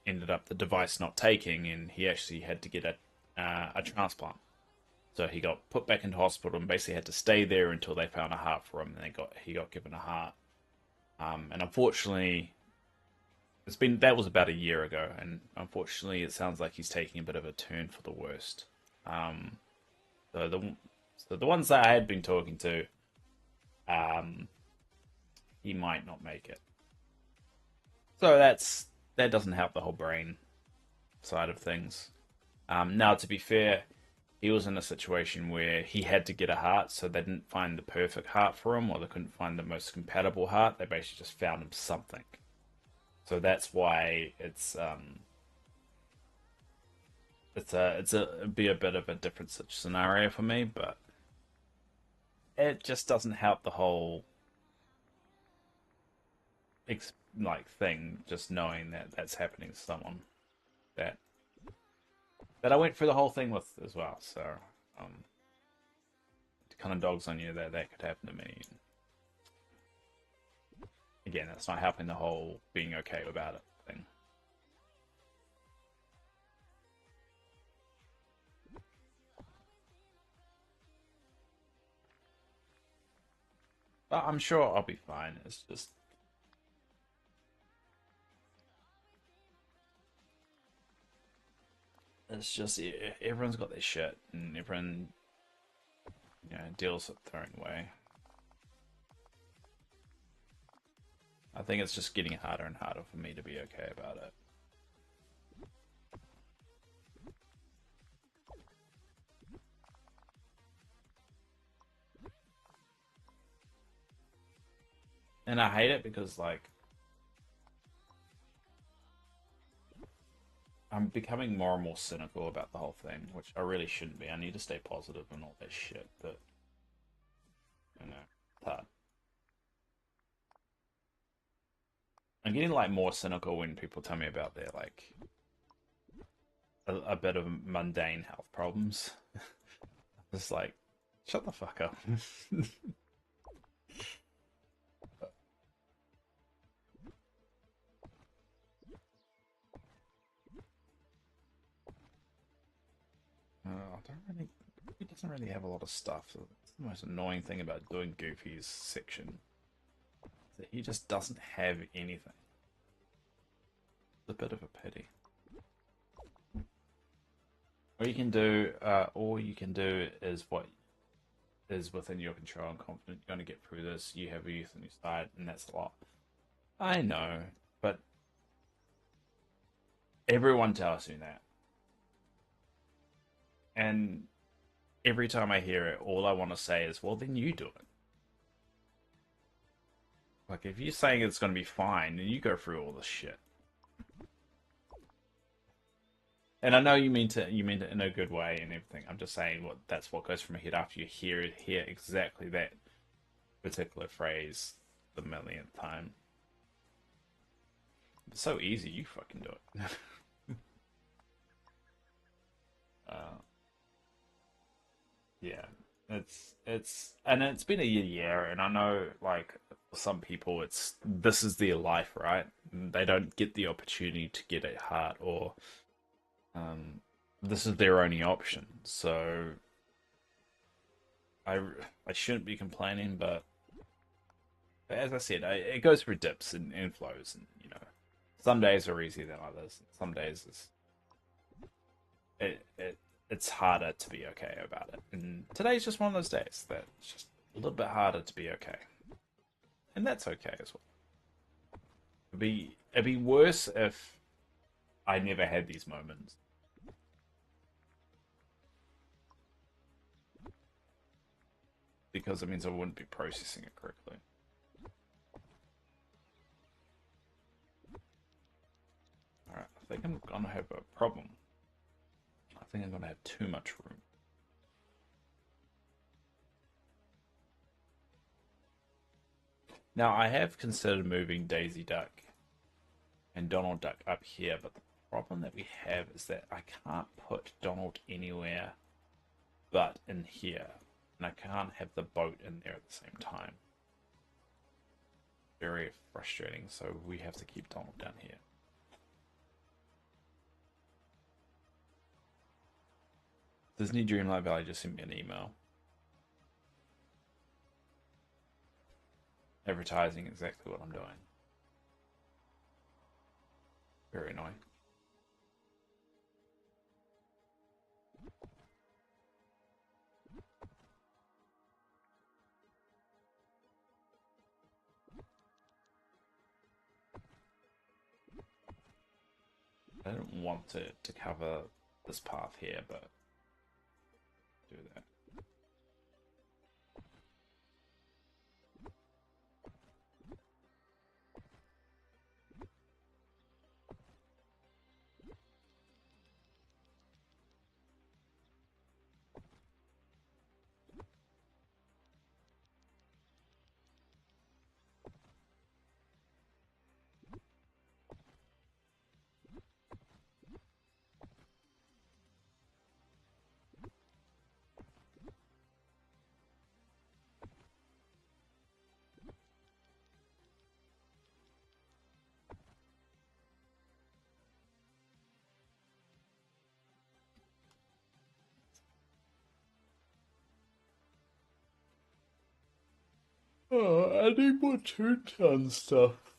ended up the device not taking, and he actually had to get a transplant. So he got put back into hospital and basically had to stay there until they found a heart for him, and he got given a heart. And unfortunately, that was about a year ago, and unfortunately, it sounds like he's taking a bit of a turn for the worst. So the ones that I had been talking to, he might not make it. So that doesn't help the whole brain side of things. Now, to be fair, he was in a situation where he had to get a heart, so they didn't find the perfect heart for him, or they couldn't find the most compatible heart. They basically just found him something. So that's why it'd be a bit of a different scenario for me, but it just doesn't help the whole thing, just knowing that that's happening to someone that I went through the whole thing with as well. So it kind of dogs on you that could happen to me. Again, that's not helping the whole being okay about it thing. But I'm sure I'll be fine. It's just everyone's got their shit, and everyone, deals with their own way. I think it's just getting harder and harder for me to be okay about it. And I hate it because, like, I'm becoming more and more cynical about the whole thing, which I really shouldn't be. I need to stay positive and all that shit, but, it's hard. I'm getting, like, more cynical when people tell me about their, like, a bit of mundane health problems. It's like, shut the fuck up. I don't really. He doesn't really have a lot of stuff. So that's the most annoying thing about doing Goofy's section. That he just doesn't have anything. It's a bit of a pity. All you can do is what is within your control. I'm confident you're going to get through this. You have a youth on your side, and that's a lot. I know, but everyone tells me that. And every time I hear it, all I want to say is, well, then you do it. Like, if you're saying it's going to be fine, then you go through all this shit. And I know you mean it in a good way and everything. I'm just saying that's what goes from my head after you hear exactly that particular phrase the millionth time. It's so easy, you fucking do it. Yeah, it's been a year, and I know, like, for some people this is their life, right? They don't get the opportunity to get a heart, or This is their only option. So I I shouldn't be complaining, but as I said, it goes through dips and flows, and some days are easier than others. Some days it's harder to be okay about it, and today's just one of those days that it's just a little bit harder to be okay, and that's okay as well. It'd be worse if I never had these moments because it means I wouldn't be processing it correctly. Alright, I think I'm gonna have a problem. I think I'm gonna have too much room. Now, I have considered moving Daisy Duck and Donald Duck up here, but the problem that we have is that I can't put Donald anywhere but in here, and I can't have the boat in there at the same time. Very frustrating, so we have to keep Donald down here. Disney Dreamlight Valley just sent me an email advertising exactly what I'm doing. Very annoying. I don't want to cover this path here, but do that. Oh, I need more Toontown stuff.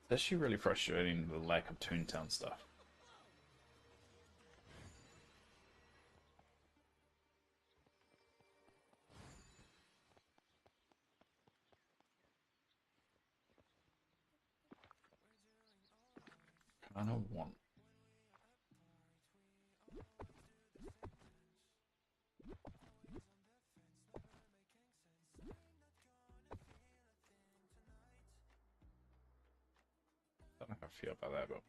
It's actually really frustrating, the lack of Toontown stuff. Kind of want. I don't know how I feel about that, but.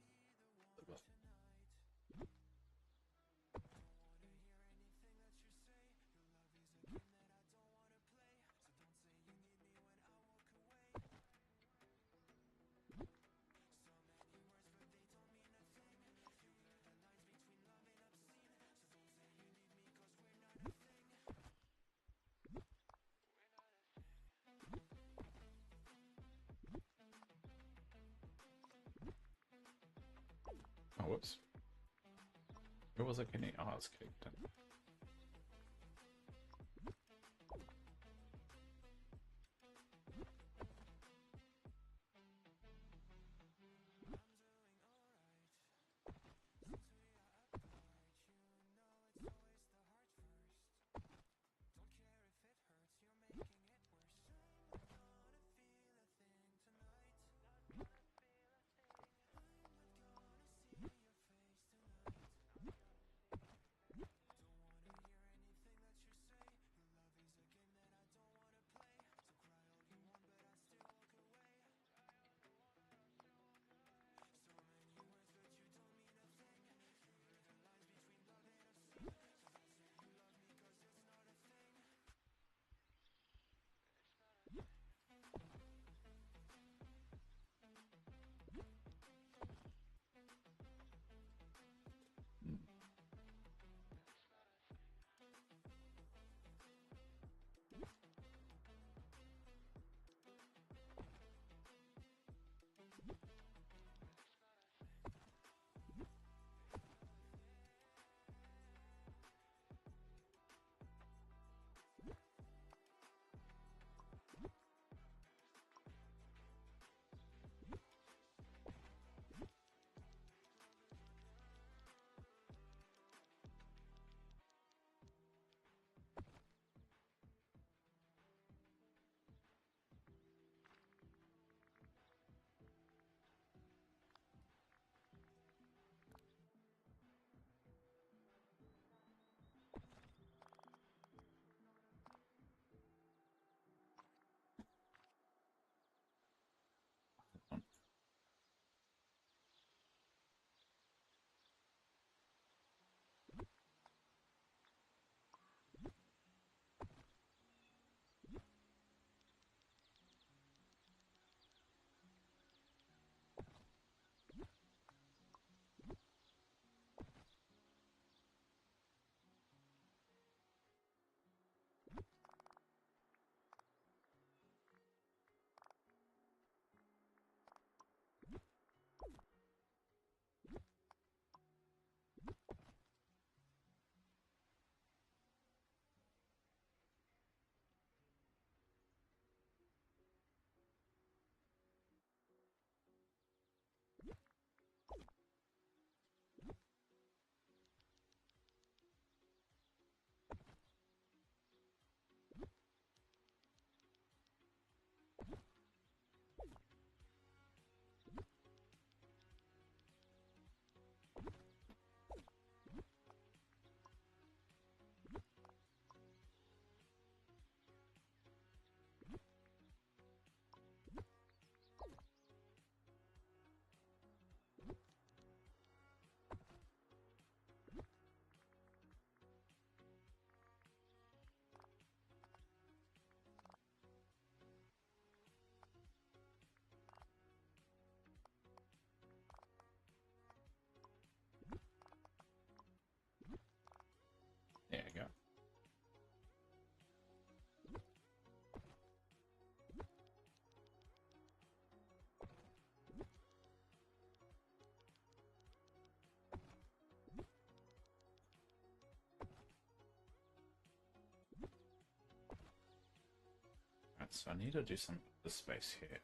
Oh, whoops. Where was I getting? Oh, I was kicked in. So I need to do some of the space here.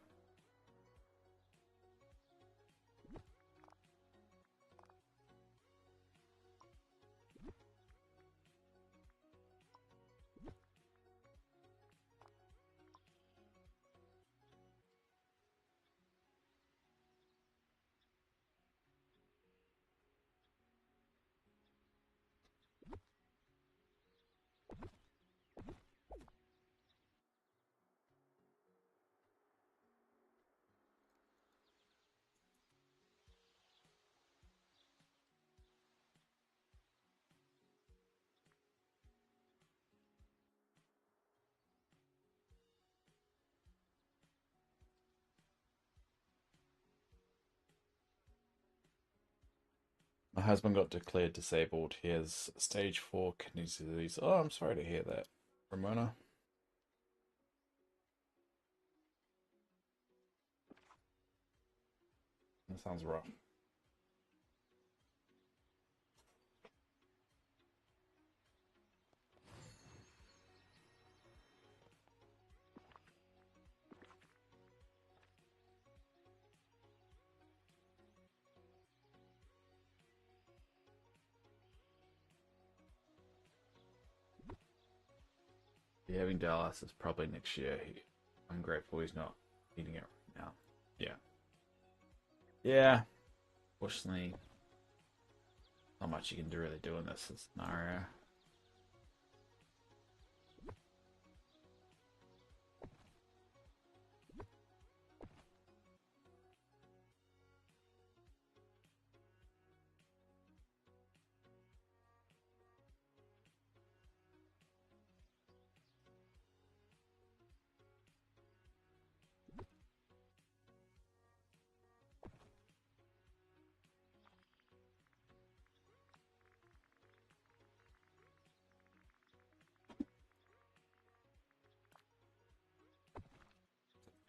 My husband got declared disabled. He has stage 4 kidney disease. Oh, I'm sorry to hear that, Ramona. That sounds rough. Yeah, having dialysis probably next year. I'm grateful he's not needing it right now. Yeah. Yeah. Fortunately, not much you can do really do in this scenario.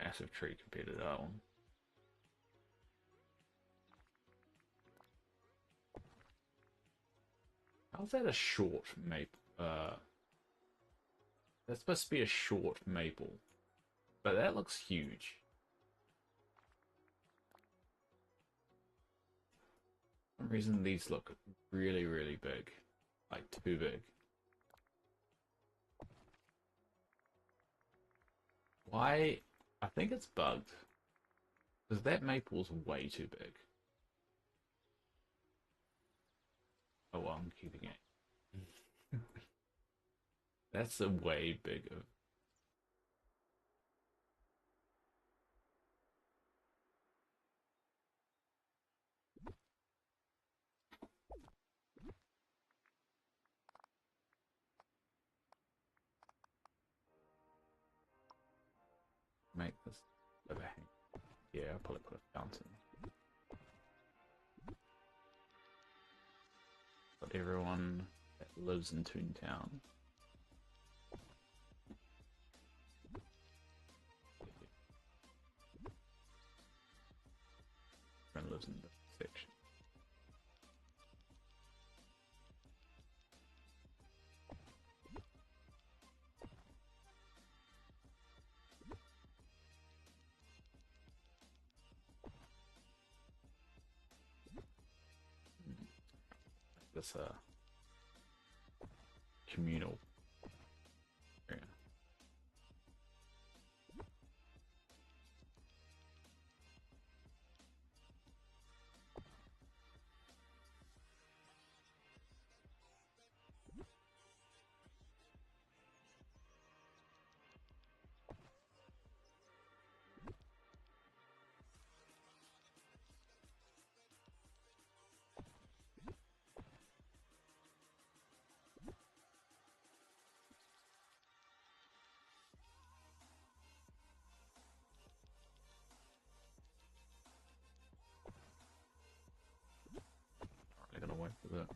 Massive tree compared to that one. How's that a short maple? That's supposed to be a short maple, but that looks huge. For some reason, these look really, really big, like too big. Why? I think it's bugged. Because that maple's way too big. Oh, well, I'm keeping it. That's a way bigger. Make this overhang. Yeah, I'll probably put a fountain. But everyone that lives in Toontown. Everyone lives in this section. This communal area. They're gonna wait for that.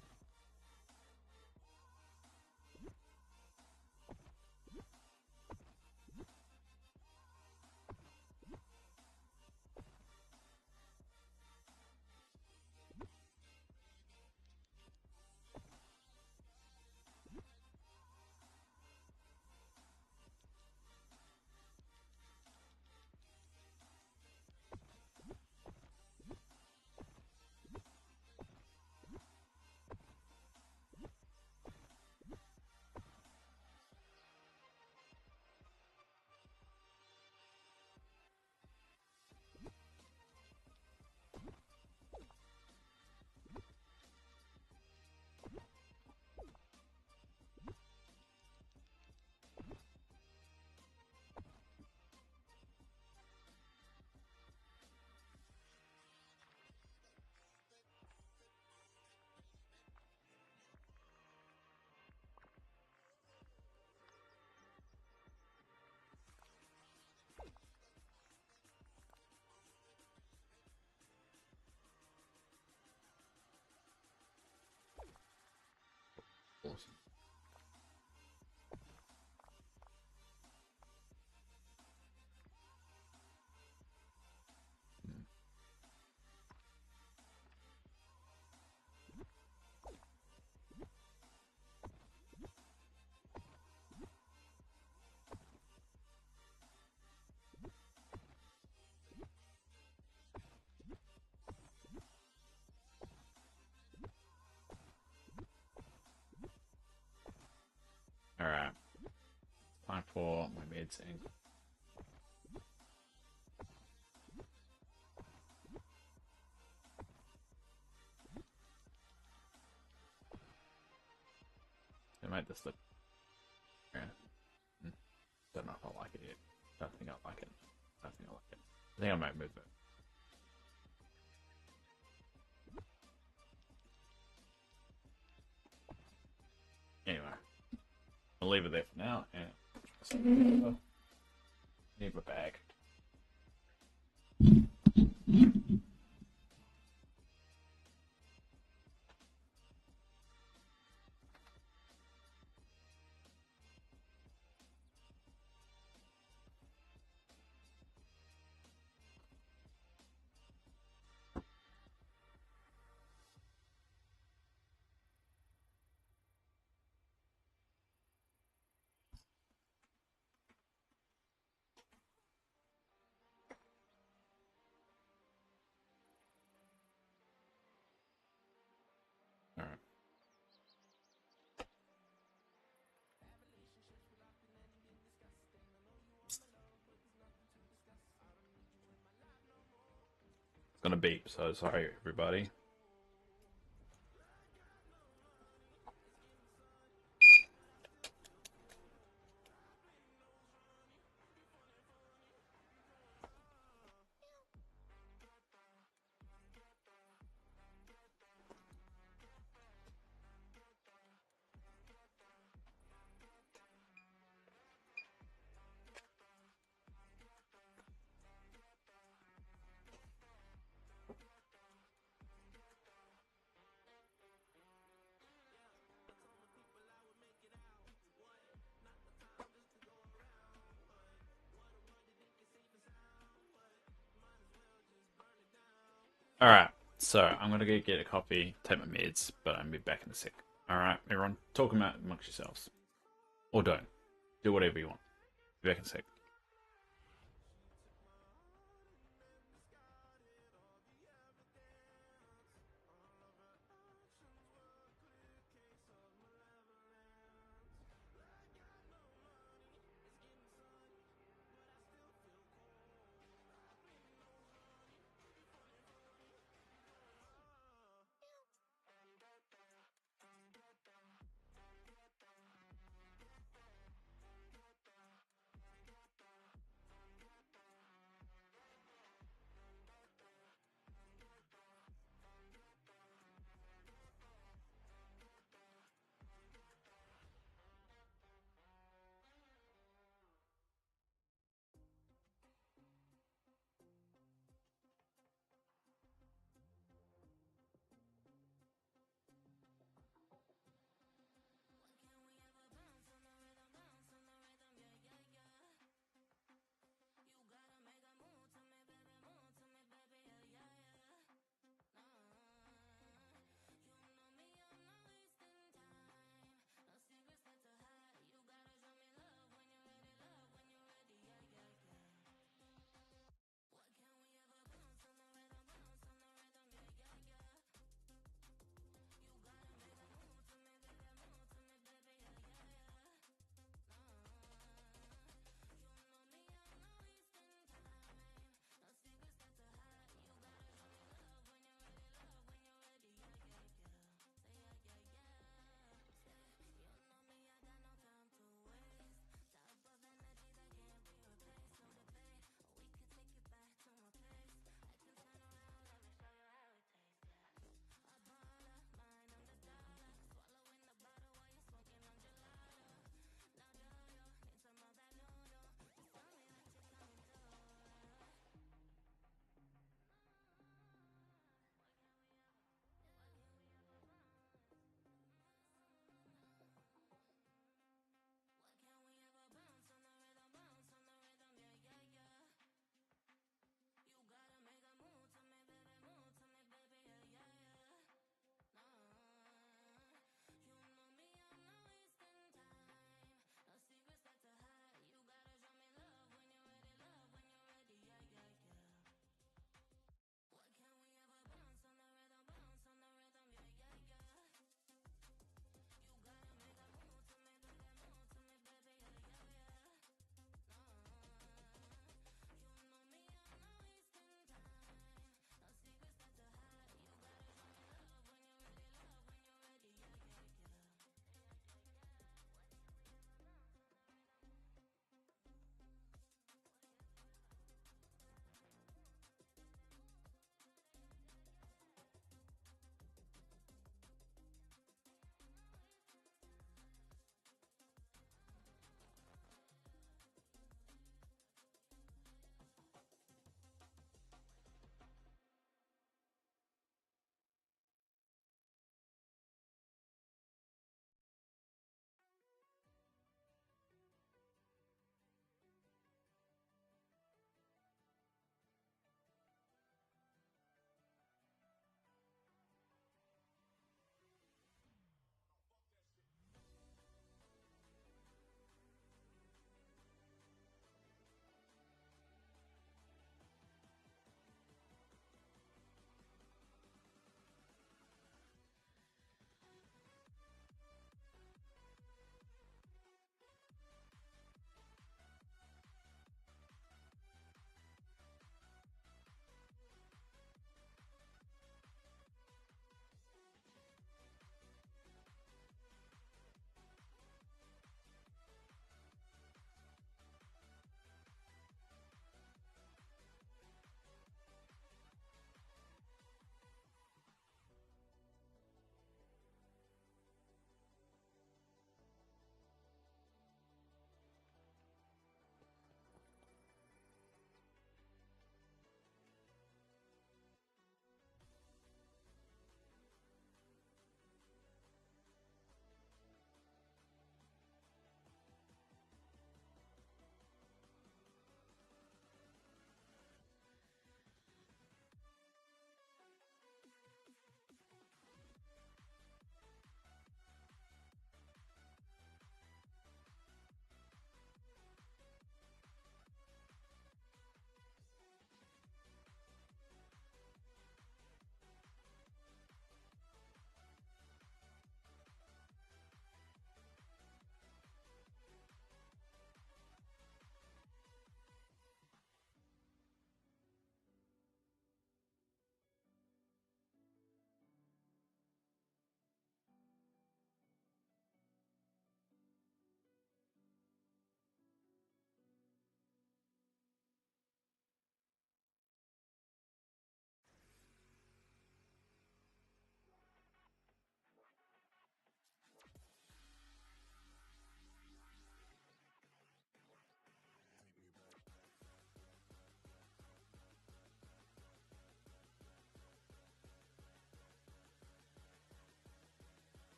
for my meds and I might just look. Yeah. Don't know if I like it yet. Don't think I like it. Don't think I like it. I think I might move it. Anyway, I'll leave it there for now and need my bag. Alright. It's gonna beep, so sorry everybody. Alright, so I'm gonna go get a coffee, take my meds, but I'll be back in a sec. Alright, everyone, talk amongst yourselves. Or don't. Do whatever you want. Be back in a sec.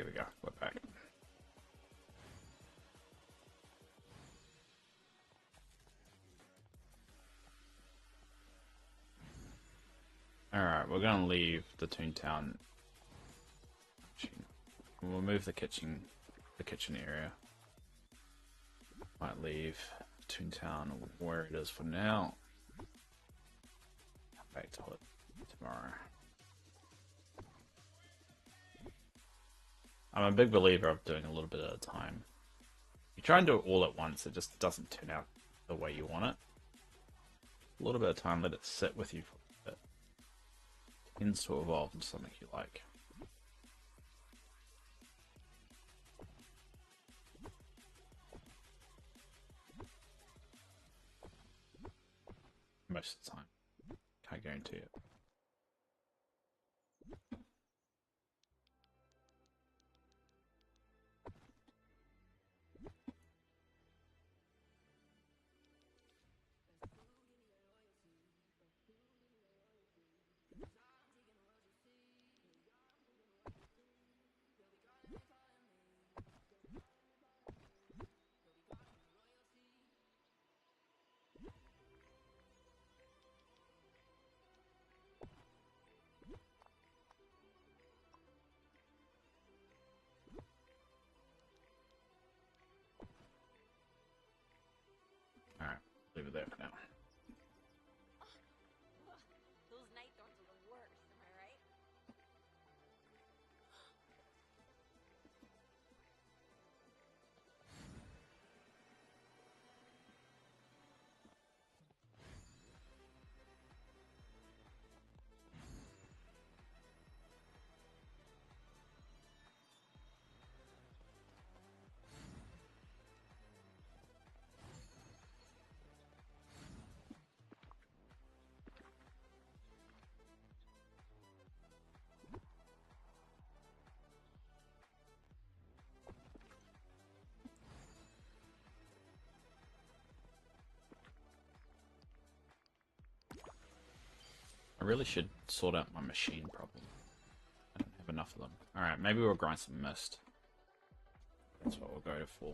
here we go. We're back. Alright, we're gonna leave the Toontown. We'll move the kitchen area. Might leave Toontown where it is for now. Come back to it tomorrow. I'm a big believer of doing a little bit at a time. You try and do it all at once, it just doesn't turn out the way you want it. A little bit of time, let it sit with you for a bit. It tends to evolve into something you like. Most of the time. Can't guarantee it. Alright, leave it there for now. Those night thorns are the worst, am I right? I really should sort out my machine problem. I don't have enough of them. Alright, maybe we'll grind some mist. That's what we'll go for.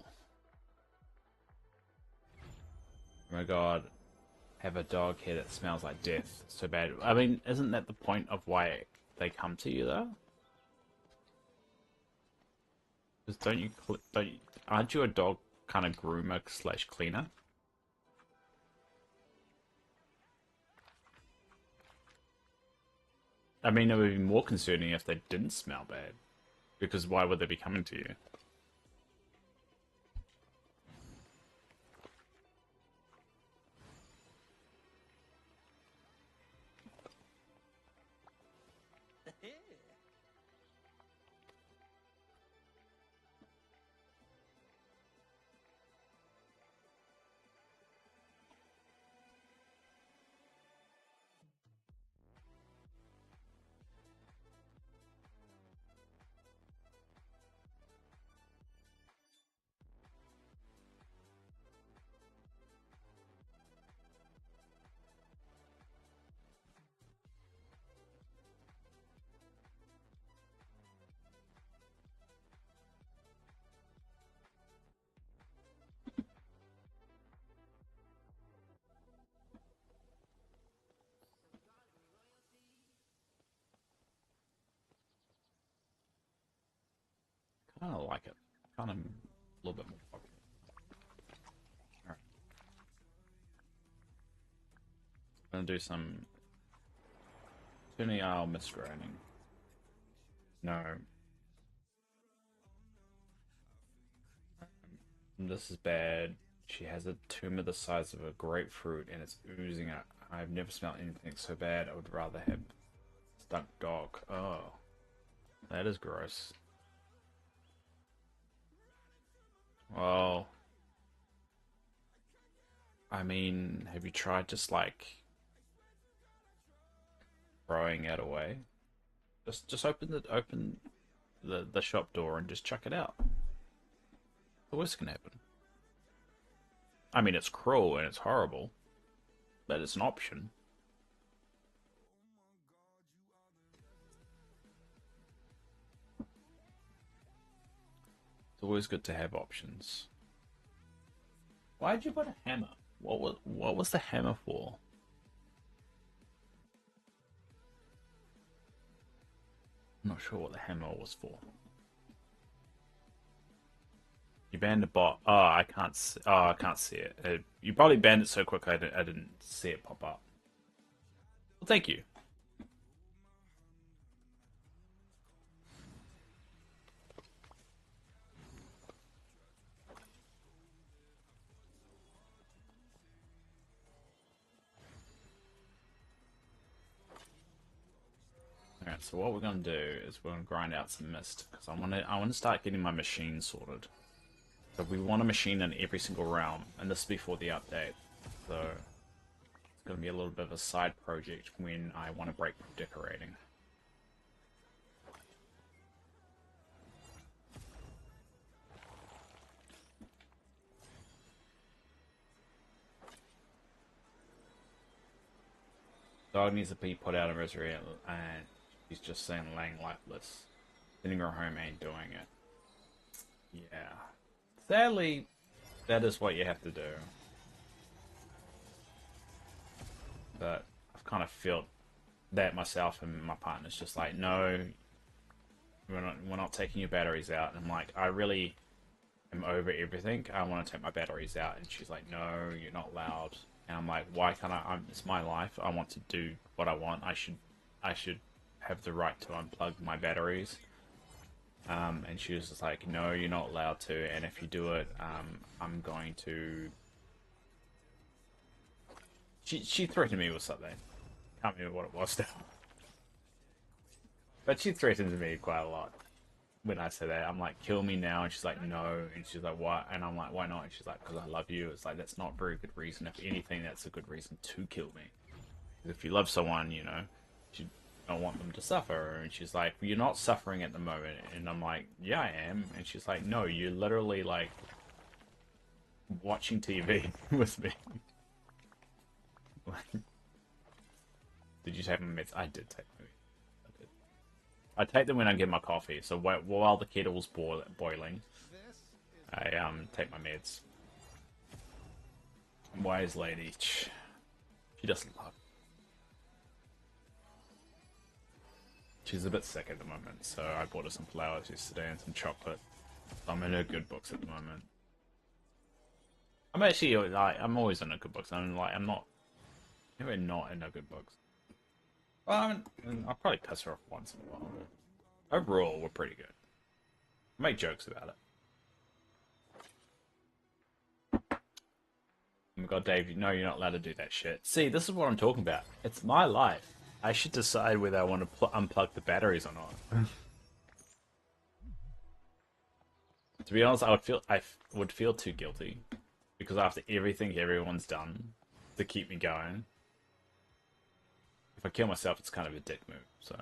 Oh my god. Have a dog here that smells like death. So bad. I mean, isn't that the point of why they come to you though? Because aren't you a dog kind of groomer slash cleaner? I mean, it would be more concerning if they didn't smell bad. Because why would they be coming to you? Kind of like it. Kind of a little bit more popular. Alright. I'm gonna do some Tuning Isle mist grinding. No. This is bad. She has a tumor the size of a grapefruit and it's oozing out. I've never smelled anything so bad. I would rather have stunk dog. Oh. That is gross. Well, I mean, have you tried just like throwing it away? Just open the shop door and just chuck it out. The worst can happen. I mean, it's cruel and it's horrible, but it's an option. It's always good to have options. Why'd you put a hammer? What was the hammer for? I'm not sure what the hammer was for. You banned a bot. Oh, I can't. I can't see it. You probably banned it so quick I didn't see it pop up. Well, thank you. Alright, so what we're gonna do is we're gonna grind out some mist because I wanna start getting my machine sorted. So we want a machine in every single realm, and this is before the update. So it's gonna be a little bit of a side project when I want to break from decorating. Dog needs to be put out of misery, and he's just saying laying lifeless. Sending her home ain't doing it. Yeah. Sadly, that is what you have to do. But I've kind of felt that myself, and my partner's just like, no, we're not taking your batteries out. And I'm like, I really am over everything. I want to take my batteries out. And she's like, no, you're not allowed. And I'm like, why can't I? It's my life. I want to do what I want. I should have the right to unplug my batteries. And she was just like, no, you're not allowed to. And if you do it, I'm going to. She threatened me with something. Can't remember what it was now. But she threatens me quite a lot. When I say that, I'm like, kill me now. And she's like, no. And she's like, what? And I'm like, why not? And she's like, because I love you. It's like, that's not a very good reason. If anything, that's a good reason to kill me. Because if you love someone, you know, you don't want them to suffer. And she's like, well, you're not suffering at the moment. And I'm like, yeah, I am. And she's like, no, you're literally like watching TV with me. Did you take my meds? I did take my meds. I take them when I get my coffee. So while the kettle's boiling, I take my meds. Wise lady, she doesn't love. She's a bit sick at the moment, so I bought her some flowers yesterday and some chocolate. I'm in her good books at the moment. I'm actually like, I'm always in her good books. I'm like, I'm not never not in her good books. Well, I'll probably piss her off once in a while. But overall, we're pretty good. I make jokes about it. Oh my god, Dave, no, you're not allowed to do that shit. See, this is what I'm talking about. It's my life. I should decide whether I want to unplug the batteries or not. To be honest, I would feel too guilty. Because after everything everyone's done to keep me going, if I kill myself, it's kind of a dick move, so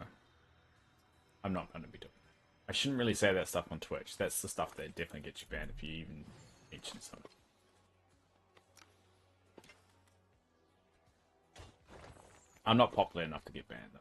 I'm not going to be doing that. I shouldn't really say that stuff on Twitch. That's the stuff that definitely gets you banned if you even mention something. I'm not popular enough to get banned, though.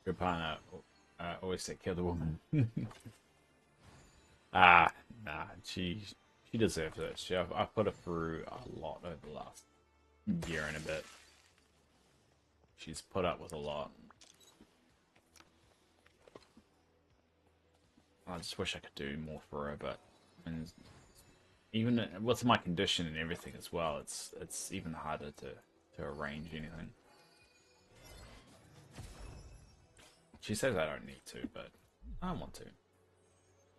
Good partner always take care of the woman. Nah, she deserves it. I put her through a lot over the last year and a bit. She's put up with a lot. I just wish I could do more for her, but even with my condition and everything as well, it's even harder to arrange anything. She says I don't need to, but I want to.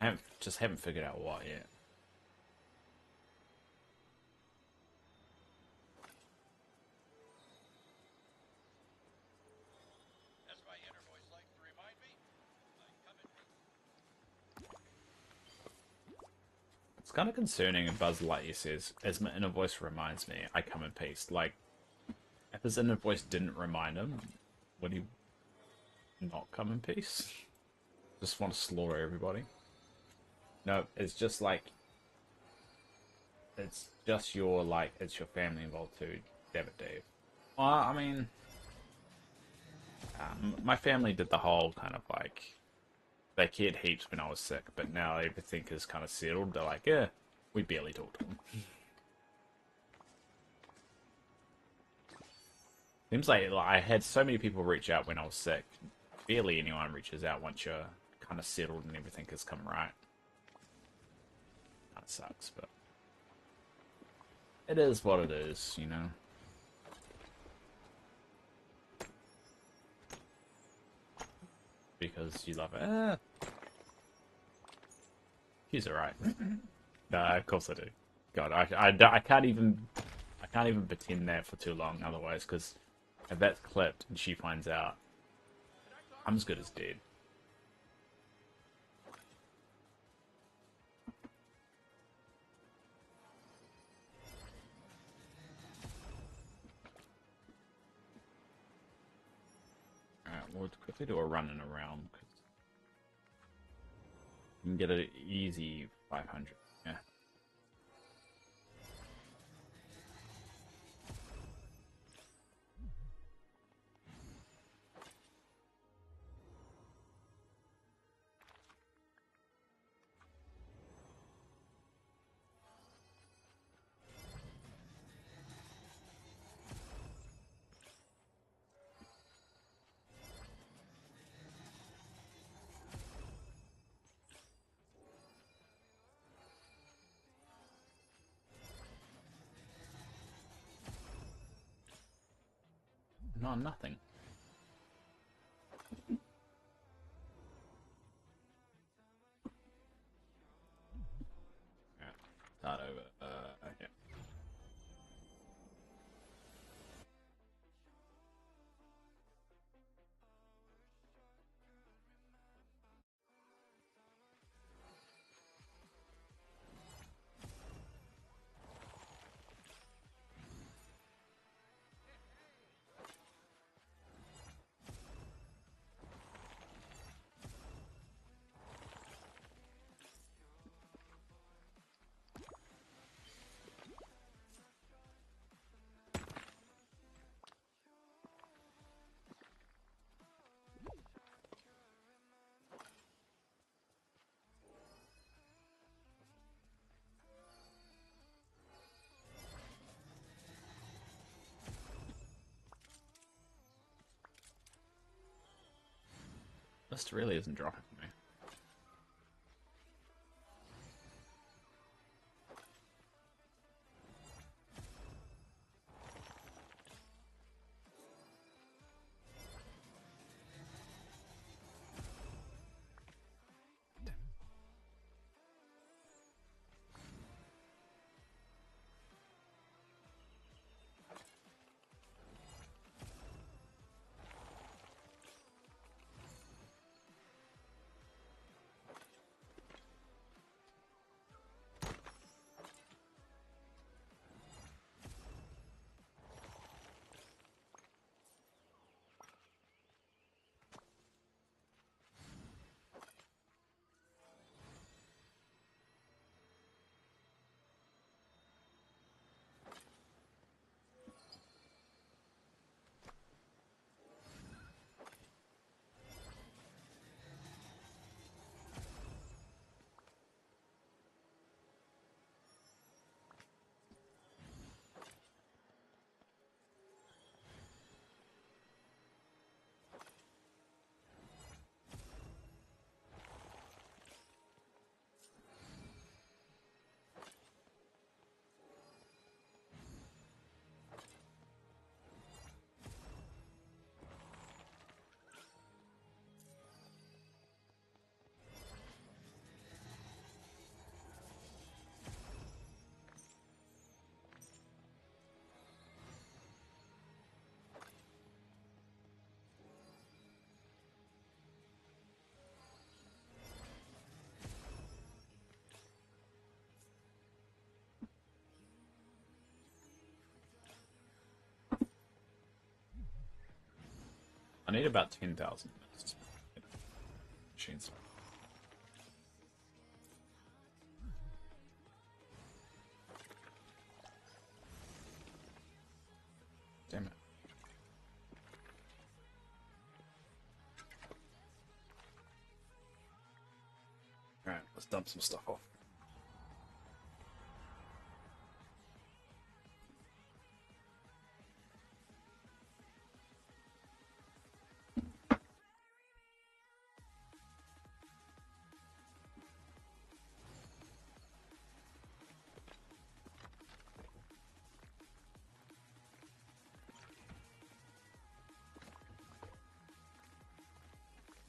I just haven't figured out what yet. kind of concerning, and Buzz Lightyear says, as my inner voice reminds me, I come in peace. Like, if his inner voice didn't remind him, would he not come in peace? Just want to slaughter everybody? No, it's just like, it's just your, like, it's your family involved too, damn it, Dave. Well, I mean, my family did the whole kind of like, they cared heaps when I was sick, but now everything is kind of settled. They're like, yeah, we barely talk to them. Seems like I had so many people reach out when I was sick. Barely anyone reaches out once you're kind of settled and everything has come right. That sucks, but it is what it is, you know. Because you love it. He's alright. No, of course I do. God, I can't even pretend that for too long otherwise, because if that's clipped and she finds out, I'm as good as dead. Alright, we'll quickly do a run and around, because you can get an easy 500. Yeah. No, nothing. Yeah, start over. Okay. This really isn't dropping for me. need about 10,000 machines. Damn it. Alright, let's dump some stuff off.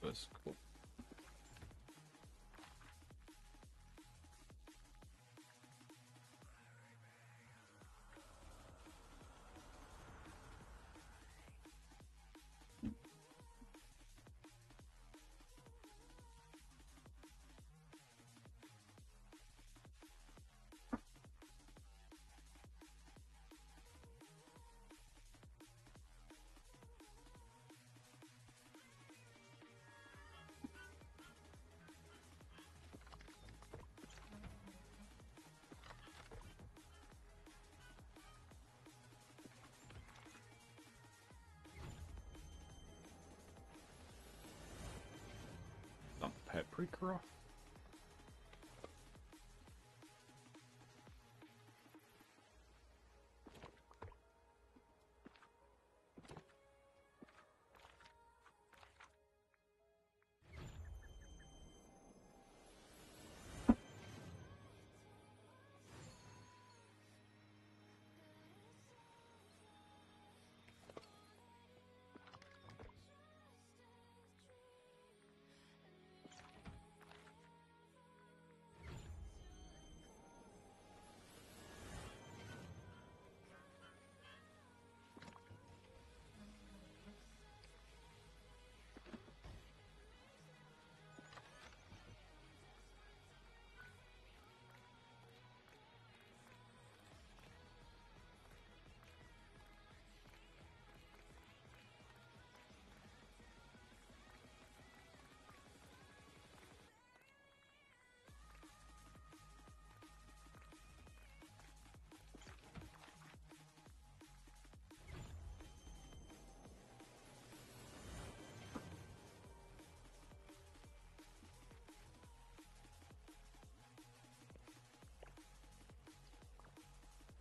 That's cool. Dump paprika off.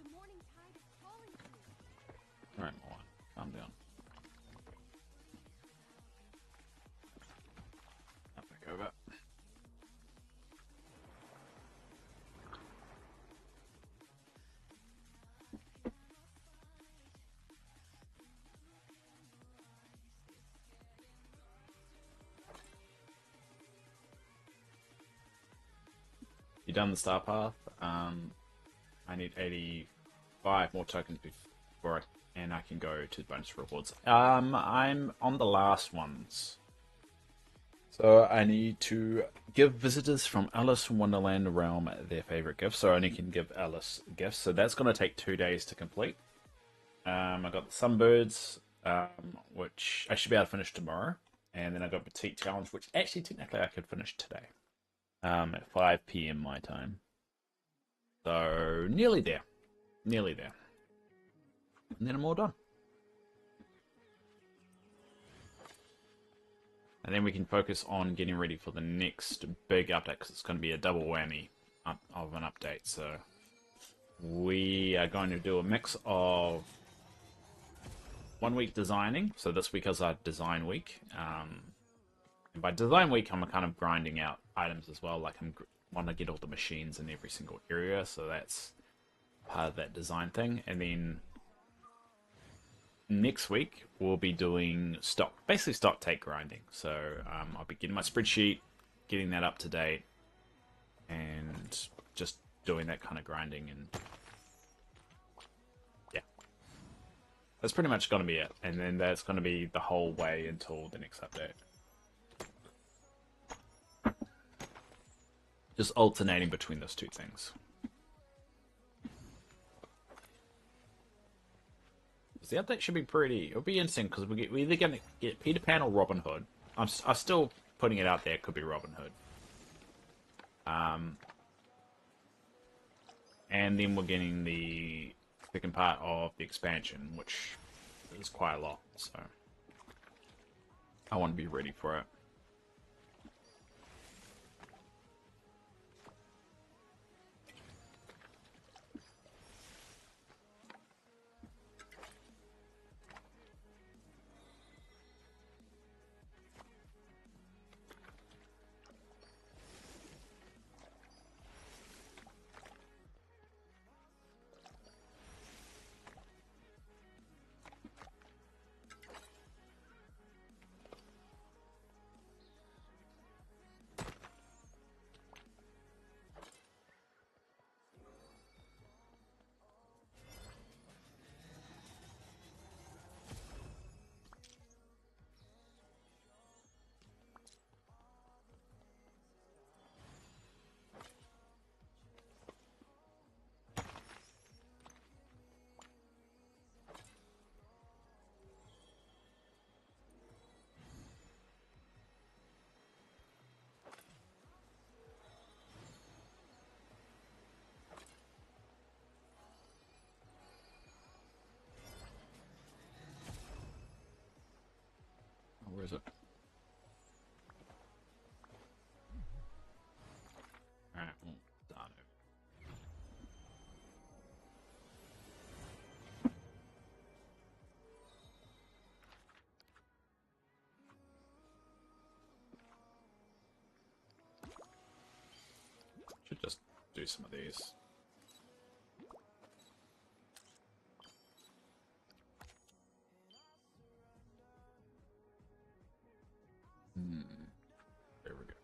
The morning tide is calling to you. Alright, Moan, calm down. Up I go back. You done the star path? I need 85 more tokens before I can go to bonus rewards. I'm on the last ones. So I need to give visitors from Alice in Wonderland Realm their favorite gifts. So I only can give Alice gifts. So that's going to take 2 days to complete. I got the Sunbirds, which I should be able to finish tomorrow. And then I got Petite Challenge, which actually technically I could finish today. At 5 PM my time. So nearly there. Nearly there. And then I'm all done. And then we can focus on getting ready for the next big update, because it's going to be a double whammy of an update. So we are going to do a mix of 1 week designing. So this week is our design week. And by design week, I'm kind of grinding out items as well. Like I want to get all the machines in every single area. So that's part of that design thing. And then next week we'll be doing basically stock take grinding. So I'll be getting my spreadsheet, getting that up to date, and just doing that kind of grinding. And yeah, that's pretty much going to be it. And then that's going to be the whole way until the next update. Just alternating between those two things. The update should be pretty. It'll be instant because we're either going to get Peter Pan or Robin Hood. I'm still putting it out there. It could be Robin Hood. And then we're getting the second part of the expansion, which is quite a lot. So I want to be ready for it. Where is it? Alright, well, darn it. Should just do some of these. There we go.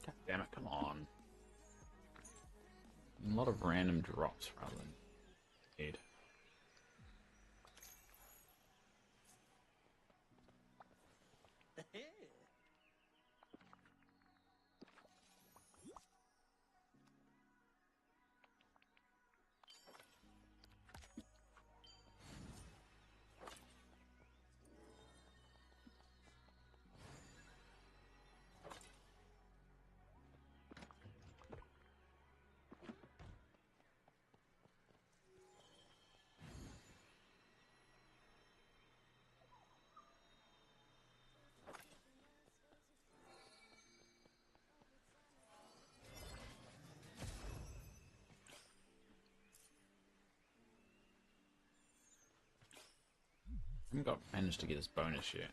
God damn it, come on. A lot of random drops rather than need. I haven't managed to get his bonus yet.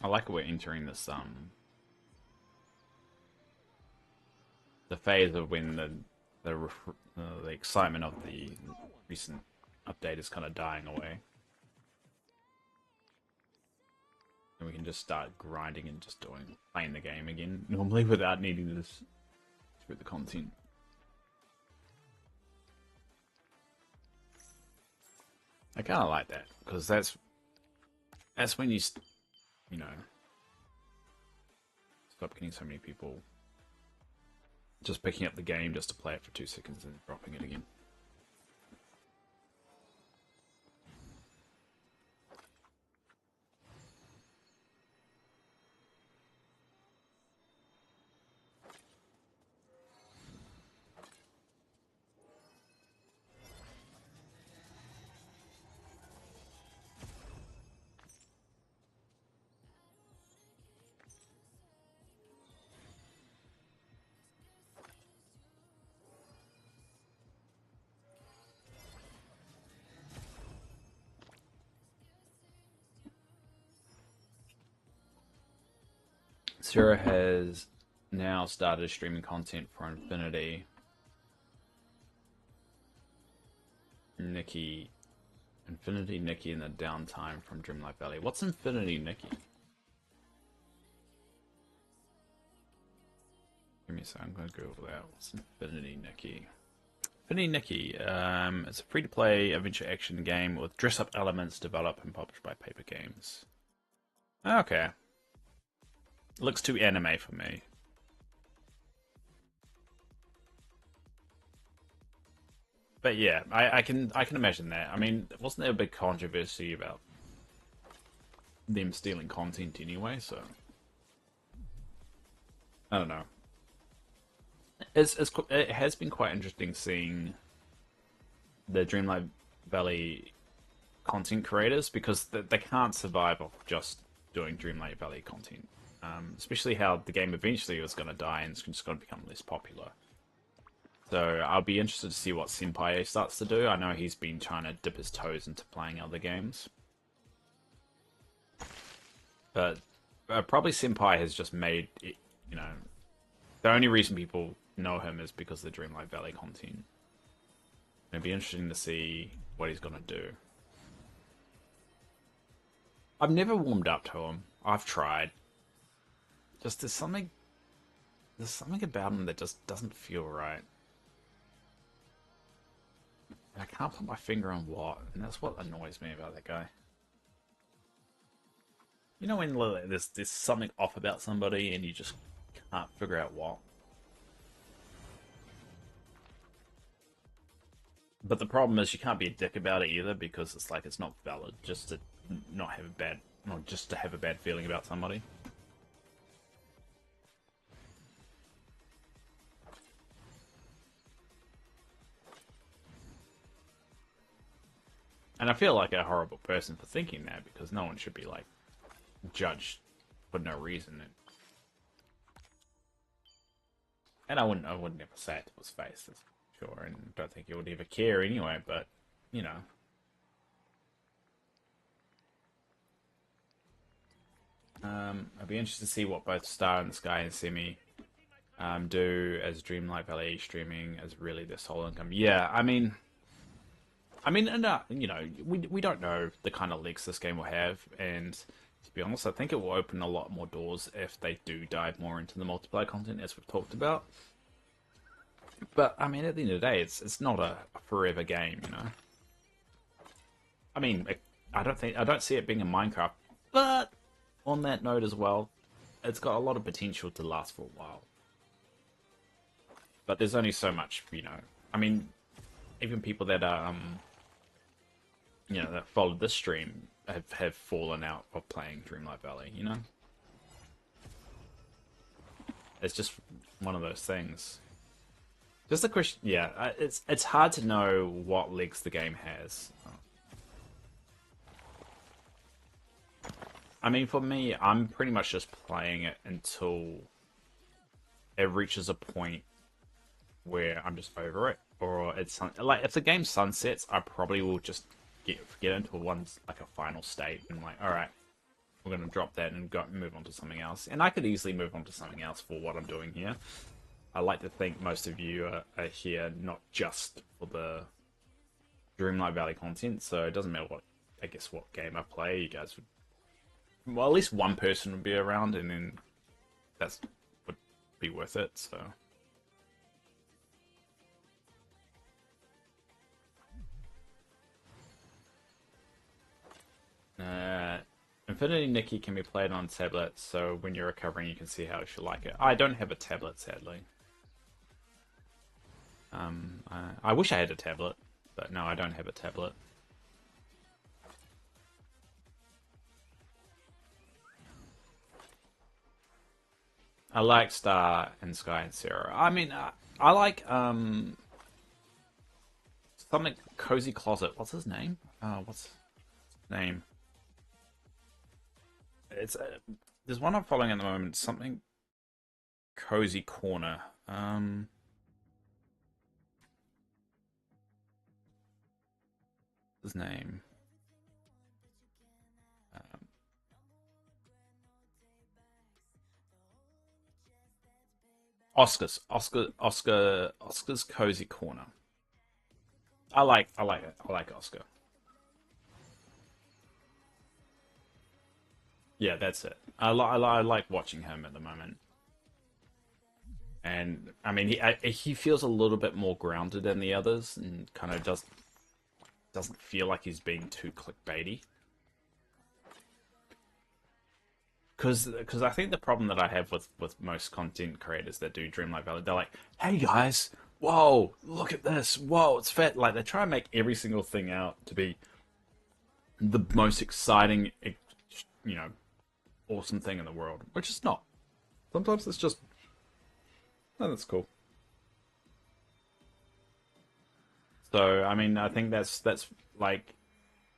I like we're entering this the phase of when the excitement of the recent update is kind of dying away, and we can just start grinding and just playing the game again normally without needing to through the content. I kind of like that because that's when you know stop getting so many people just picking up the game just to play it for 2 seconds and dropping it again. Sarah has now started streaming content for Infinity Nikki in the downtime from Dreamlight Valley. What's Infinity Nikki? Give me a second, I'm going to Google that. What's Infinity Nikki? Infinity Nikki, it's a free-to-play adventure action game with dress-up elements developed and published by Paper Games. Okay. Looks too anime for me. But yeah, I can imagine that. I mean, wasn't there a big controversy about them stealing content anyway? So I don't know. It has been quite interesting seeing the Dreamlight Valley content creators because they can't survive off just doing Dreamlight Valley content. Especially how the game eventually was going to die and it's just going to become less popular. So I'll be interested to see what Senpai starts to do. I know he's been trying to dip his toes into playing other games. But probably Senpai has just made it, you know, the only reason people know him is because of the Dreamlight Valley content. It'd be interesting to see what he's going to do. I've never warmed up to him. I've tried. Just there's something about him that just doesn't feel right. And I can't put my finger on what, and that's what annoys me about that guy. You know when there's something off about somebody and you just can't figure out what? But the problem is you can't be a dick about it either because it's like it's not valid just to not have a bad feeling about somebody. And I feel like a horrible person for thinking that because no one should be like judged for no reason. And I wouldn't ever say it to his face, that's sure, and don't think he would ever care anyway, but you know. I'd be interested to see what both Star and Sky and Semi do as Dreamlight Valley streaming as really their sole income. Yeah, I mean, you know, we don't know the kind of legs this game will have, and to be honest, I think it will open a lot more doors if they do dive more into the multiplayer content, as we've talked about. But I mean, at the end of the day, it's not a forever game, you know. I mean, I don't see it being a Minecraft, but on that note as well, it's got a lot of potential to last for a while. But there's only so much, you know. I mean, even people that are you know, that followed this stream have fallen out of playing Dreamlight Valley, you know? It's just one of those things. Just a question, yeah, it's hard to know what legs the game has. I mean, for me, I'm pretty much just playing it until it reaches a point where I'm just over it. or it's like if the game sunsets, I probably will just get into one like a final state and like, all right, we're gonna drop that and go move on to something else. And I could easily move on to something else for what I'm doing here. I like to think most of you are here not just for the Dreamlight Valley content, so it doesn't matter what I guess what game I play. You guys would, well, at least one person would be around, and then that's would be worth it. So. Infinity Nikki can be played on tablet, so when you're recovering, you can see how you like it. I don't have a tablet, sadly. I wish I had a tablet, but no, I don't have a tablet. I like Star and Sky and Sarah. I mean, I like something Cozy Closet. What's his name? What's his name? It's there's one I'm following at the moment. Something Cozy Corner. His name. Oscar's Cozy Corner. I like it. I like Oscar. Yeah, that's it. I like watching him at the moment, and I mean he feels a little bit more grounded than the others, and kind of doesn't feel like he's being too clickbaity. Because I think the problem that I have with most content creators that do Dreamlight Valley, they're like, hey guys, whoa, look at this, whoa, it's fat. Like they try and make every single thing out to be the most exciting, you know, awesome thing in the world, which is not. Sometimes it's just, oh, that's cool. So I mean, I think that's like,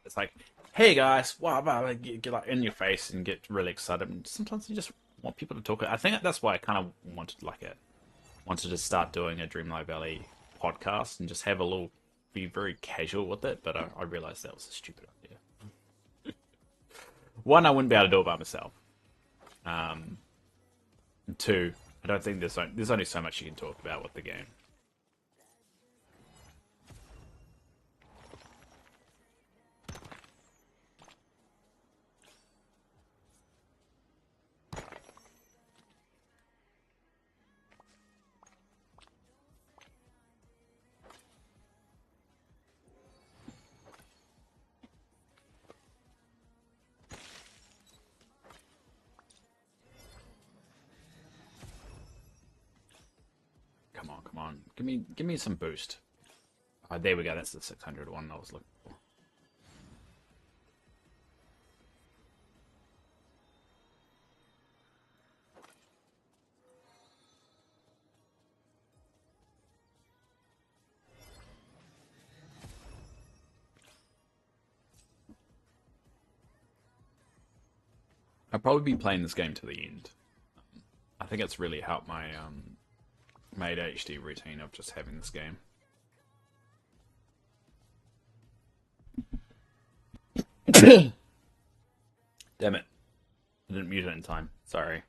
it's like, hey guys, wow, wow, get like in your face and get really excited. And sometimes you just want people to talk. I think that's why I kind of wanted to start doing a Dreamlight Valley podcast and just have a little, be very casual with it. But I realized that was a stupid idea. One, I wouldn't be able to do it by myself. And two, I don't think there's only so much you can talk about with the game. Come on, come on. Give me some boost. There we go. That's the 600 one I was looking for. I'll probably be playing this game to the end. I think it's really helped my my ADHD routine of just having this game. Damn it. I didn't mute it in time. Sorry.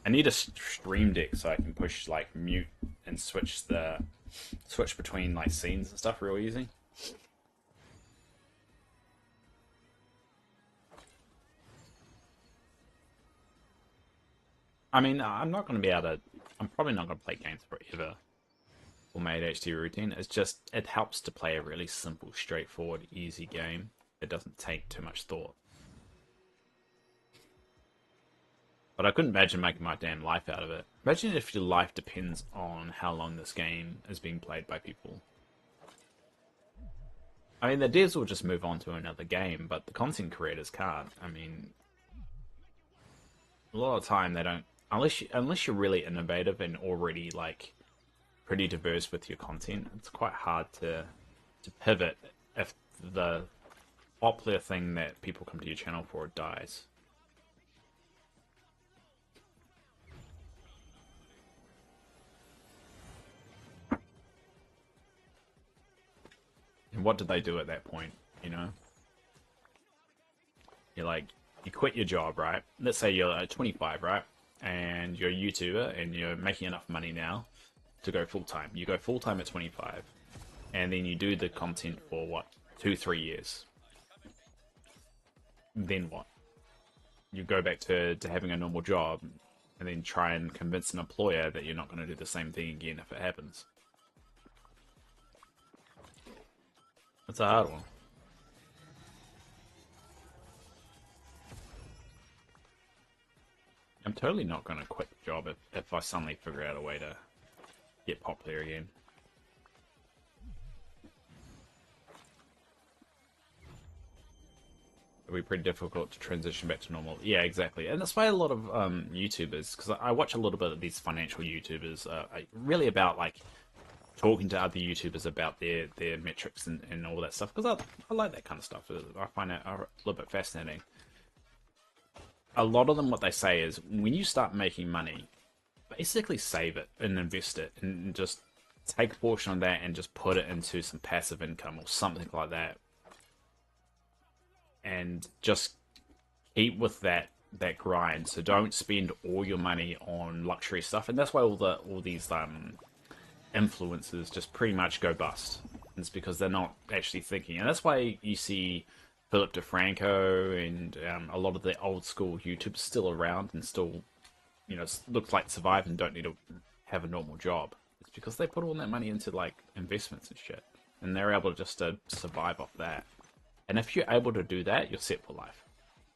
I need a stream deck so I can push like mute and switch between like scenes and stuff real easy. I mean, I'm not going to be able to. I'm probably not going to play games forever for my ADHD routine. It's just, it helps to play a really simple, straightforward, easy game. It doesn't take too much thought. But I couldn't imagine making my damn life out of it. Imagine if your life depends on how long this game is being played by people. I mean, the devs will just move on to another game, but the content creators can't. I mean, a lot of the time they don't, unless you're really innovative and already like pretty diverse with your content. It's quite hard to pivot if the popular thing that people come to your channel for dies. And what did they do at that point, you know? You're like, you quit your job, right? Let's say you're 25, right? And you're a YouTuber and you're making enough money now to go full-time. You go full-time at 25, and then you do the content for, what, 2-3 years. Then what? You go back to having a normal job, and then try and convince an employer that you're not going to do the same thing again if it happens. That's a hard one. I'm totally not going to quit the job if I suddenly figure out a way to get popular again. It'll be pretty difficult to transition back to normal. Yeah, exactly. And that's why a lot of YouTubers, because I watch a little bit of these financial YouTubers, really about like talking to other YouTubers about their metrics and all that stuff, because I like that kind of stuff. I find it a little bit fascinating. A lot of them, what they say is, when you start making money, basically save it and invest it, and just take a portion of that and just put it into some passive income or something like that. And just keep with that grind. So don't spend all your money on luxury stuff. And that's why all these influencers just pretty much go bust. It's because they're not actually thinking. And that's why you see Philip DeFranco and a lot of the old school YouTubers still around and still, you know, looks like survive and don't need to have a normal job. It's because they put all that money into like investments and shit, and they're able just to survive off that. And if you're able to do that, you're set for life.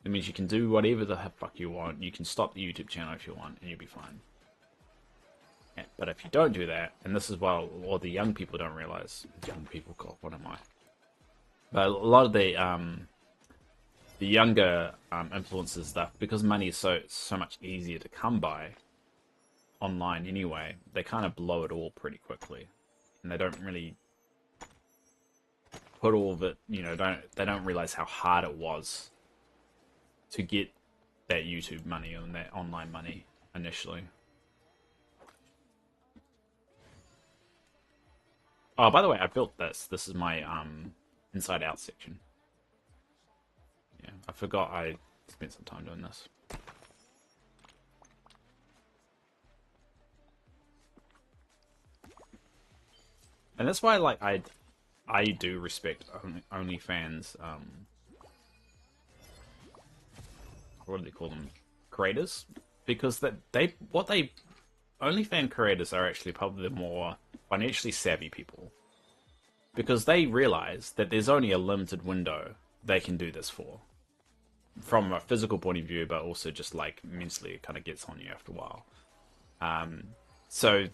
It means you can do whatever the fuck you want. You can stop the YouTube channel if you want, and you'll be fine. Yeah, but if you don't do that, and this is what all the young people don't realize. Young people, God, what am I? But a lot of the younger influencers stuff, because money is so much easier to come by online anyway, they kind of blow it all pretty quickly, and they don't really put all of it, you know, they don't realize how hard it was to get that YouTube money and that online money initially. Oh, by the way, I built this. This is my inside out section. Yeah, I forgot I spent some time doing this. And that's why, like, I do respect OnlyFans, what do they call them? Creators? Because OnlyFans creators are actually probably the more financially savvy people. Because they realize that there's only a limited window they can do this for. From a physical point of view, but also just like mentally it kind of gets on you after a while. So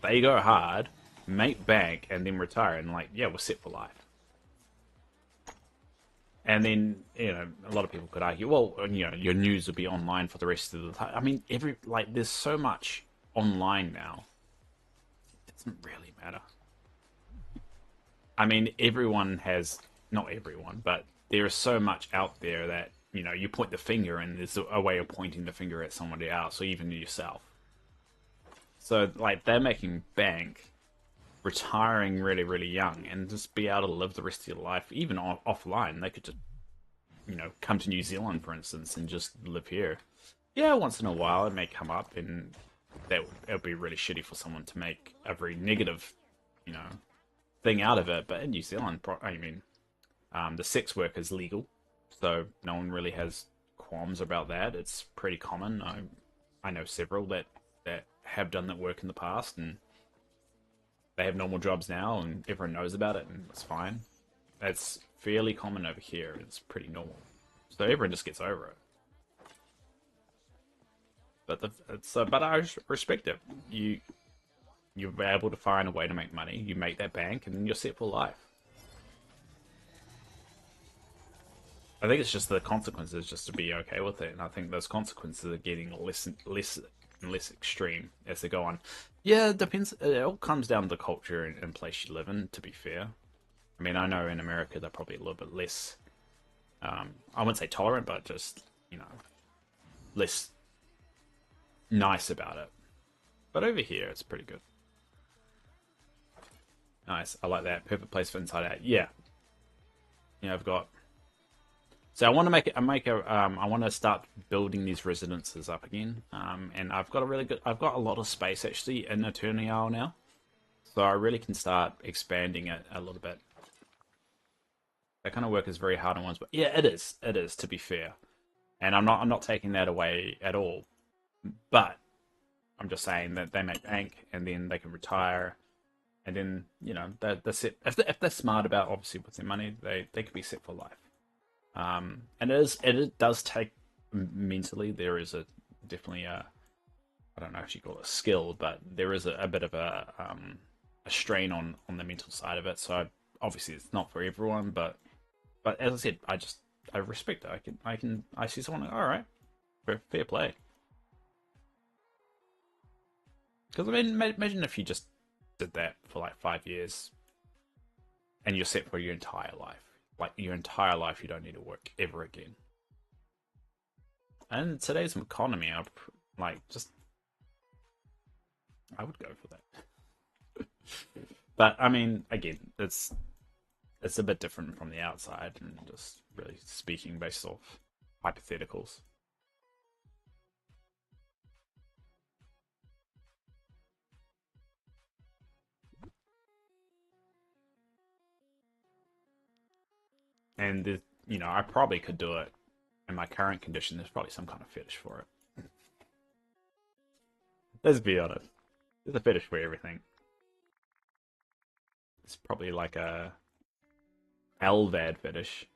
they go hard, make bank, and then retire, and like, yeah, we're set for life. And then, you know, a lot of people could argue, well, you know, your news will be online for the rest of the time. I mean, there's so much online now. It doesn't really matter. I mean, not everyone, but there is so much out there that, you know, you point the finger and there's a way of pointing the finger at somebody else, or even yourself. So, like, they're making bank, retiring really, really young, and just be able to live the rest of your life, even offline. They could just, you know, come to New Zealand, for instance, and just live here. Yeah, once in a while it may come up, and it would be really shitty for someone to make a very negative, you know, thing out of it. But in New Zealand, the sex work is legal, so no one really has qualms about that. It's pretty common. I know several that have done that work in the past, and they have normal jobs now, and everyone knows about it, and it's fine. It's fairly common over here. It's pretty normal, so everyone just gets over it. But I respect it. You're able to find a way to make money. You make that bank, and then you're set for life. I think it's just the consequences, just to be okay with it, and I think those consequences are getting less and less extreme as they go on. Yeah, it depends. It all comes down to the culture and place you live in, to be fair. I mean, I know in America they're probably a little bit less, I wouldn't say tolerant, but just, you know, less nice about it. But over here, it's pretty good. Nice, I like that. Perfect place for inside out. Yeah, I've got. So I want to make it. I want to start building these residences up again. And I've got a really good. I've got a lot of space actually in Eternial now, so I really can start expanding it a little bit. That kind of work is very hard on ones, but yeah, it is. It is, to be fair, and I'm not taking that away at all. But I'm just saying that they make bank, and then they can retire, and then they're set. If they're smart about obviously with their money, they could be set for life. And it does take mentally. There is definitely a, I don't know if you call it a skill, but there is a bit of a strain on the mental side of it. So obviously it's not for everyone, but as I said, I respect it. I see someone like, all right, fair play. Because I mean, imagine if you just did that for like 5 years, and you're set for your entire life. Like your entire life, you don't need to work ever again. And today's economy, I would go for that. But I mean, again, it's a bit different from the outside, and just really speaking based off hypotheticals. And I probably could do it in my current condition. There's probably some kind of fetish for it. Let's be honest. There's a fetish for everything. It's probably like a LVAD fetish.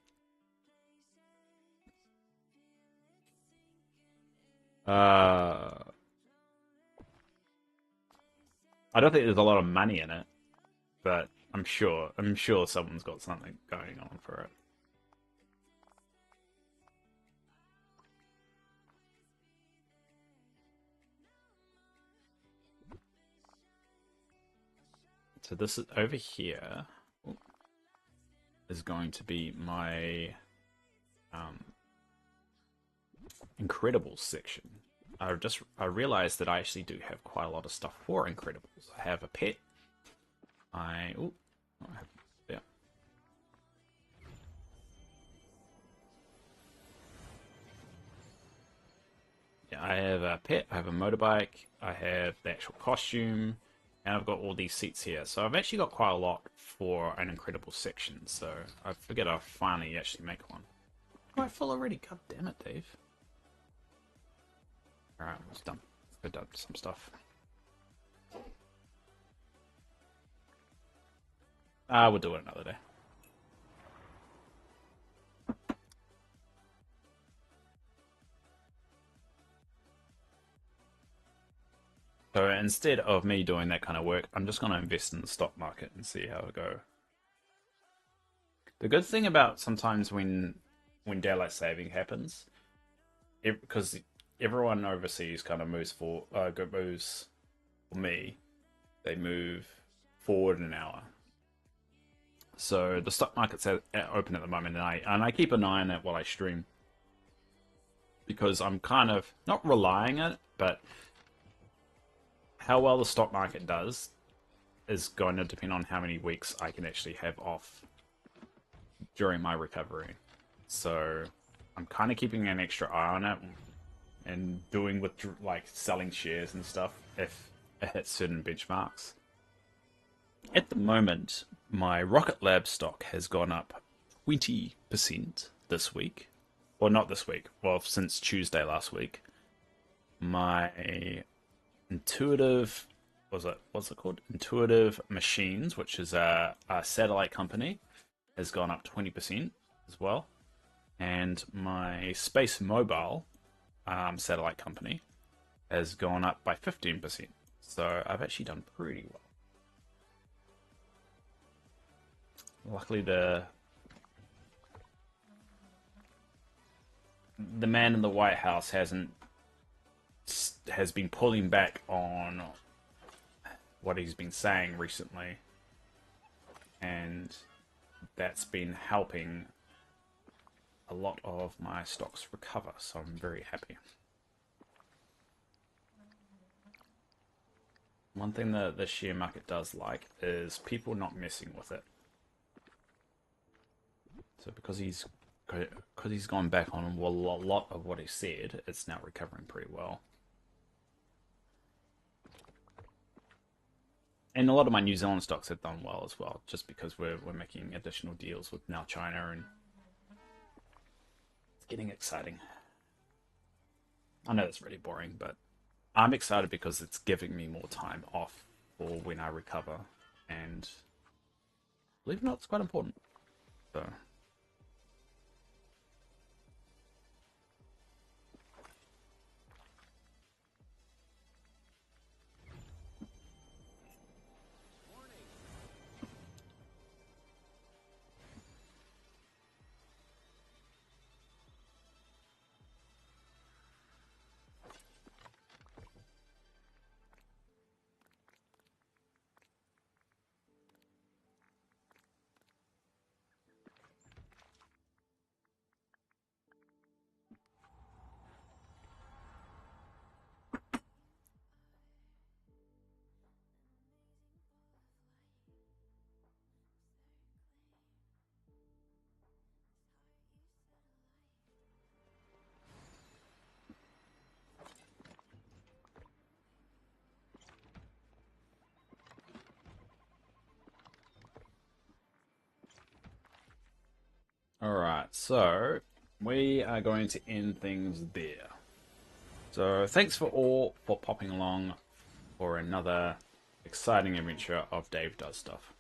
I don't think there's a lot of money in it, but I'm sure someone's got something going on for it. So this is over here is going to be my Incredibles section. I realized that I actually do have quite a lot of stuff for Incredibles. I have a pet. I have, yeah. Yeah, I have a pet. I have a motorbike. I have the actual costume. And I've got all these seats here. So I've actually got quite a lot for an Incredible section. So I figured I'll finally actually make one. Quite full already. God damn it, Dave. Alright, it's done. Let's go dump some stuff. We'll do it another day. So instead of me doing that kind of work, I'm just going to invest in the stock market and see how it go. The good thing about sometimes when daylight saving happens, because everyone overseas kind of moves for me, they move forward an hour. So the stock market's open at the moment, and I keep an eye on it while I stream, because I'm kind of not relying on it, but how well the stock market does is going to depend on how many weeks I can actually have off during my recovery. So I'm kind of keeping an extra eye on it and doing with like selling shares and stuff if it hits certain benchmarks. At the moment, my Rocket Lab stock has gone up 20% this week. Well, not this week. Well, since Tuesday last week. My Intuitive, what's it called? Intuitive Machines, which is a satellite company, has gone up 20% as well. And my Space Mobile satellite company has gone up by 15%. So I've actually done pretty well. Luckily, the man in the White House has been pulling back on what he's been saying recently, and that's been helping a lot of my stocks recover, so I'm very happy. One thing that the share market does like is people not messing with it. So because he's gone back on a lot of what he said, it's now recovering pretty well. And a lot of my New Zealand stocks have done well as well, just because we're making additional deals with now China, and it's getting exciting. I know that's really boring, but I'm excited because it's giving me more time off for when I recover, and believe it or not, it's quite important. So. Alright, so we are going to end things there. So thanks for all for popping along for another exciting adventure of Dave Does Stuff.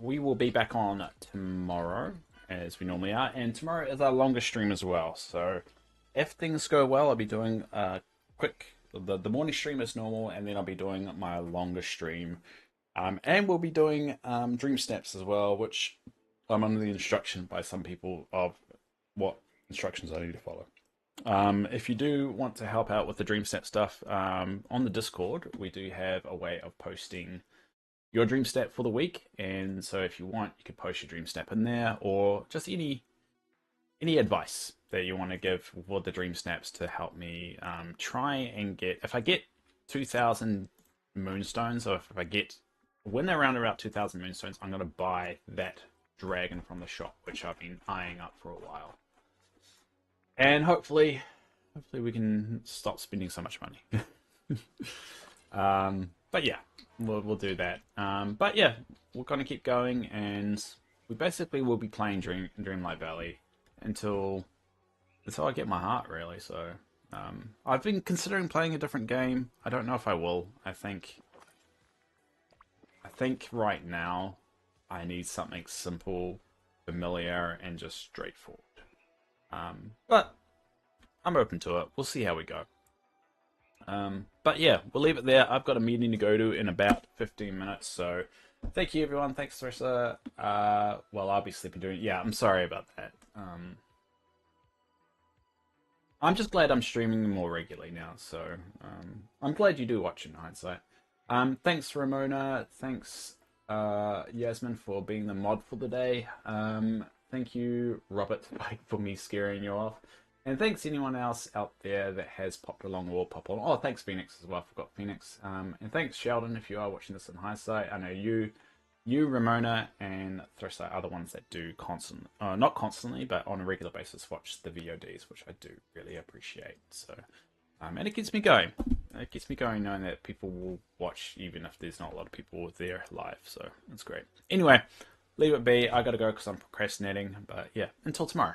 We will be back on tomorrow, as we normally are, and tomorrow is our longest stream as well. So if things go well, I'll be doing a quick, the morning stream as normal, and then I'll be doing my longest stream. And we'll be doing Dream Snaps as well, which I'm under the instruction by some people of what instructions I need to follow. If you do want to help out with the Dream Snap stuff, on the Discord, we do have a way of posting your Dream Snap for the week. And so if you want, you can post your Dream Snap in there, or just any advice that you want to give for the Dream Snaps to help me try and get, if I get 2,000 moonstones, or if I get, when they're around about 2,000 moonstones, I'm going to buy that dragon from the shop, which I've been eyeing up for a while, and hopefully we can stop spending so much money. But yeah, we'll do that. But yeah, we're gonna keep going, and we basically will be playing Dreamlight Valley until I get my heart, really. So I've been considering playing a different game. I don't know if I will. I think right now I need something simple, familiar, and just straightforward. But I'm open to it. We'll see how we go. But yeah, we'll leave it there. I've got a meeting to go to in about 15 minutes. So thank you, everyone. Thanks, Theresa. Well, I'll be sleeping doing. Yeah, I'm sorry about that. I'm just glad I'm streaming more regularly now. So I'm glad you do watch in hindsight. Thanks, Ramona. Thanks, Yasmin, for being the mod for the day. Thank you, Robert, for me scaring you off. And thanks anyone else out there that has popped along or pop on. Oh, thanks Phoenix as well. I forgot Phoenix. And thanks Sheldon if you are watching this in hindsight. I know you, Ramona, and Thrissa are the ones that do not constantly, but on a regular basis watch the VODs, which I do really appreciate. So, and it gets me going. It gets me going knowing that people will watch even if there's not a lot of people there live. So it's great. Anyway, leave it be. I gotta go because I'm procrastinating. But yeah, until tomorrow.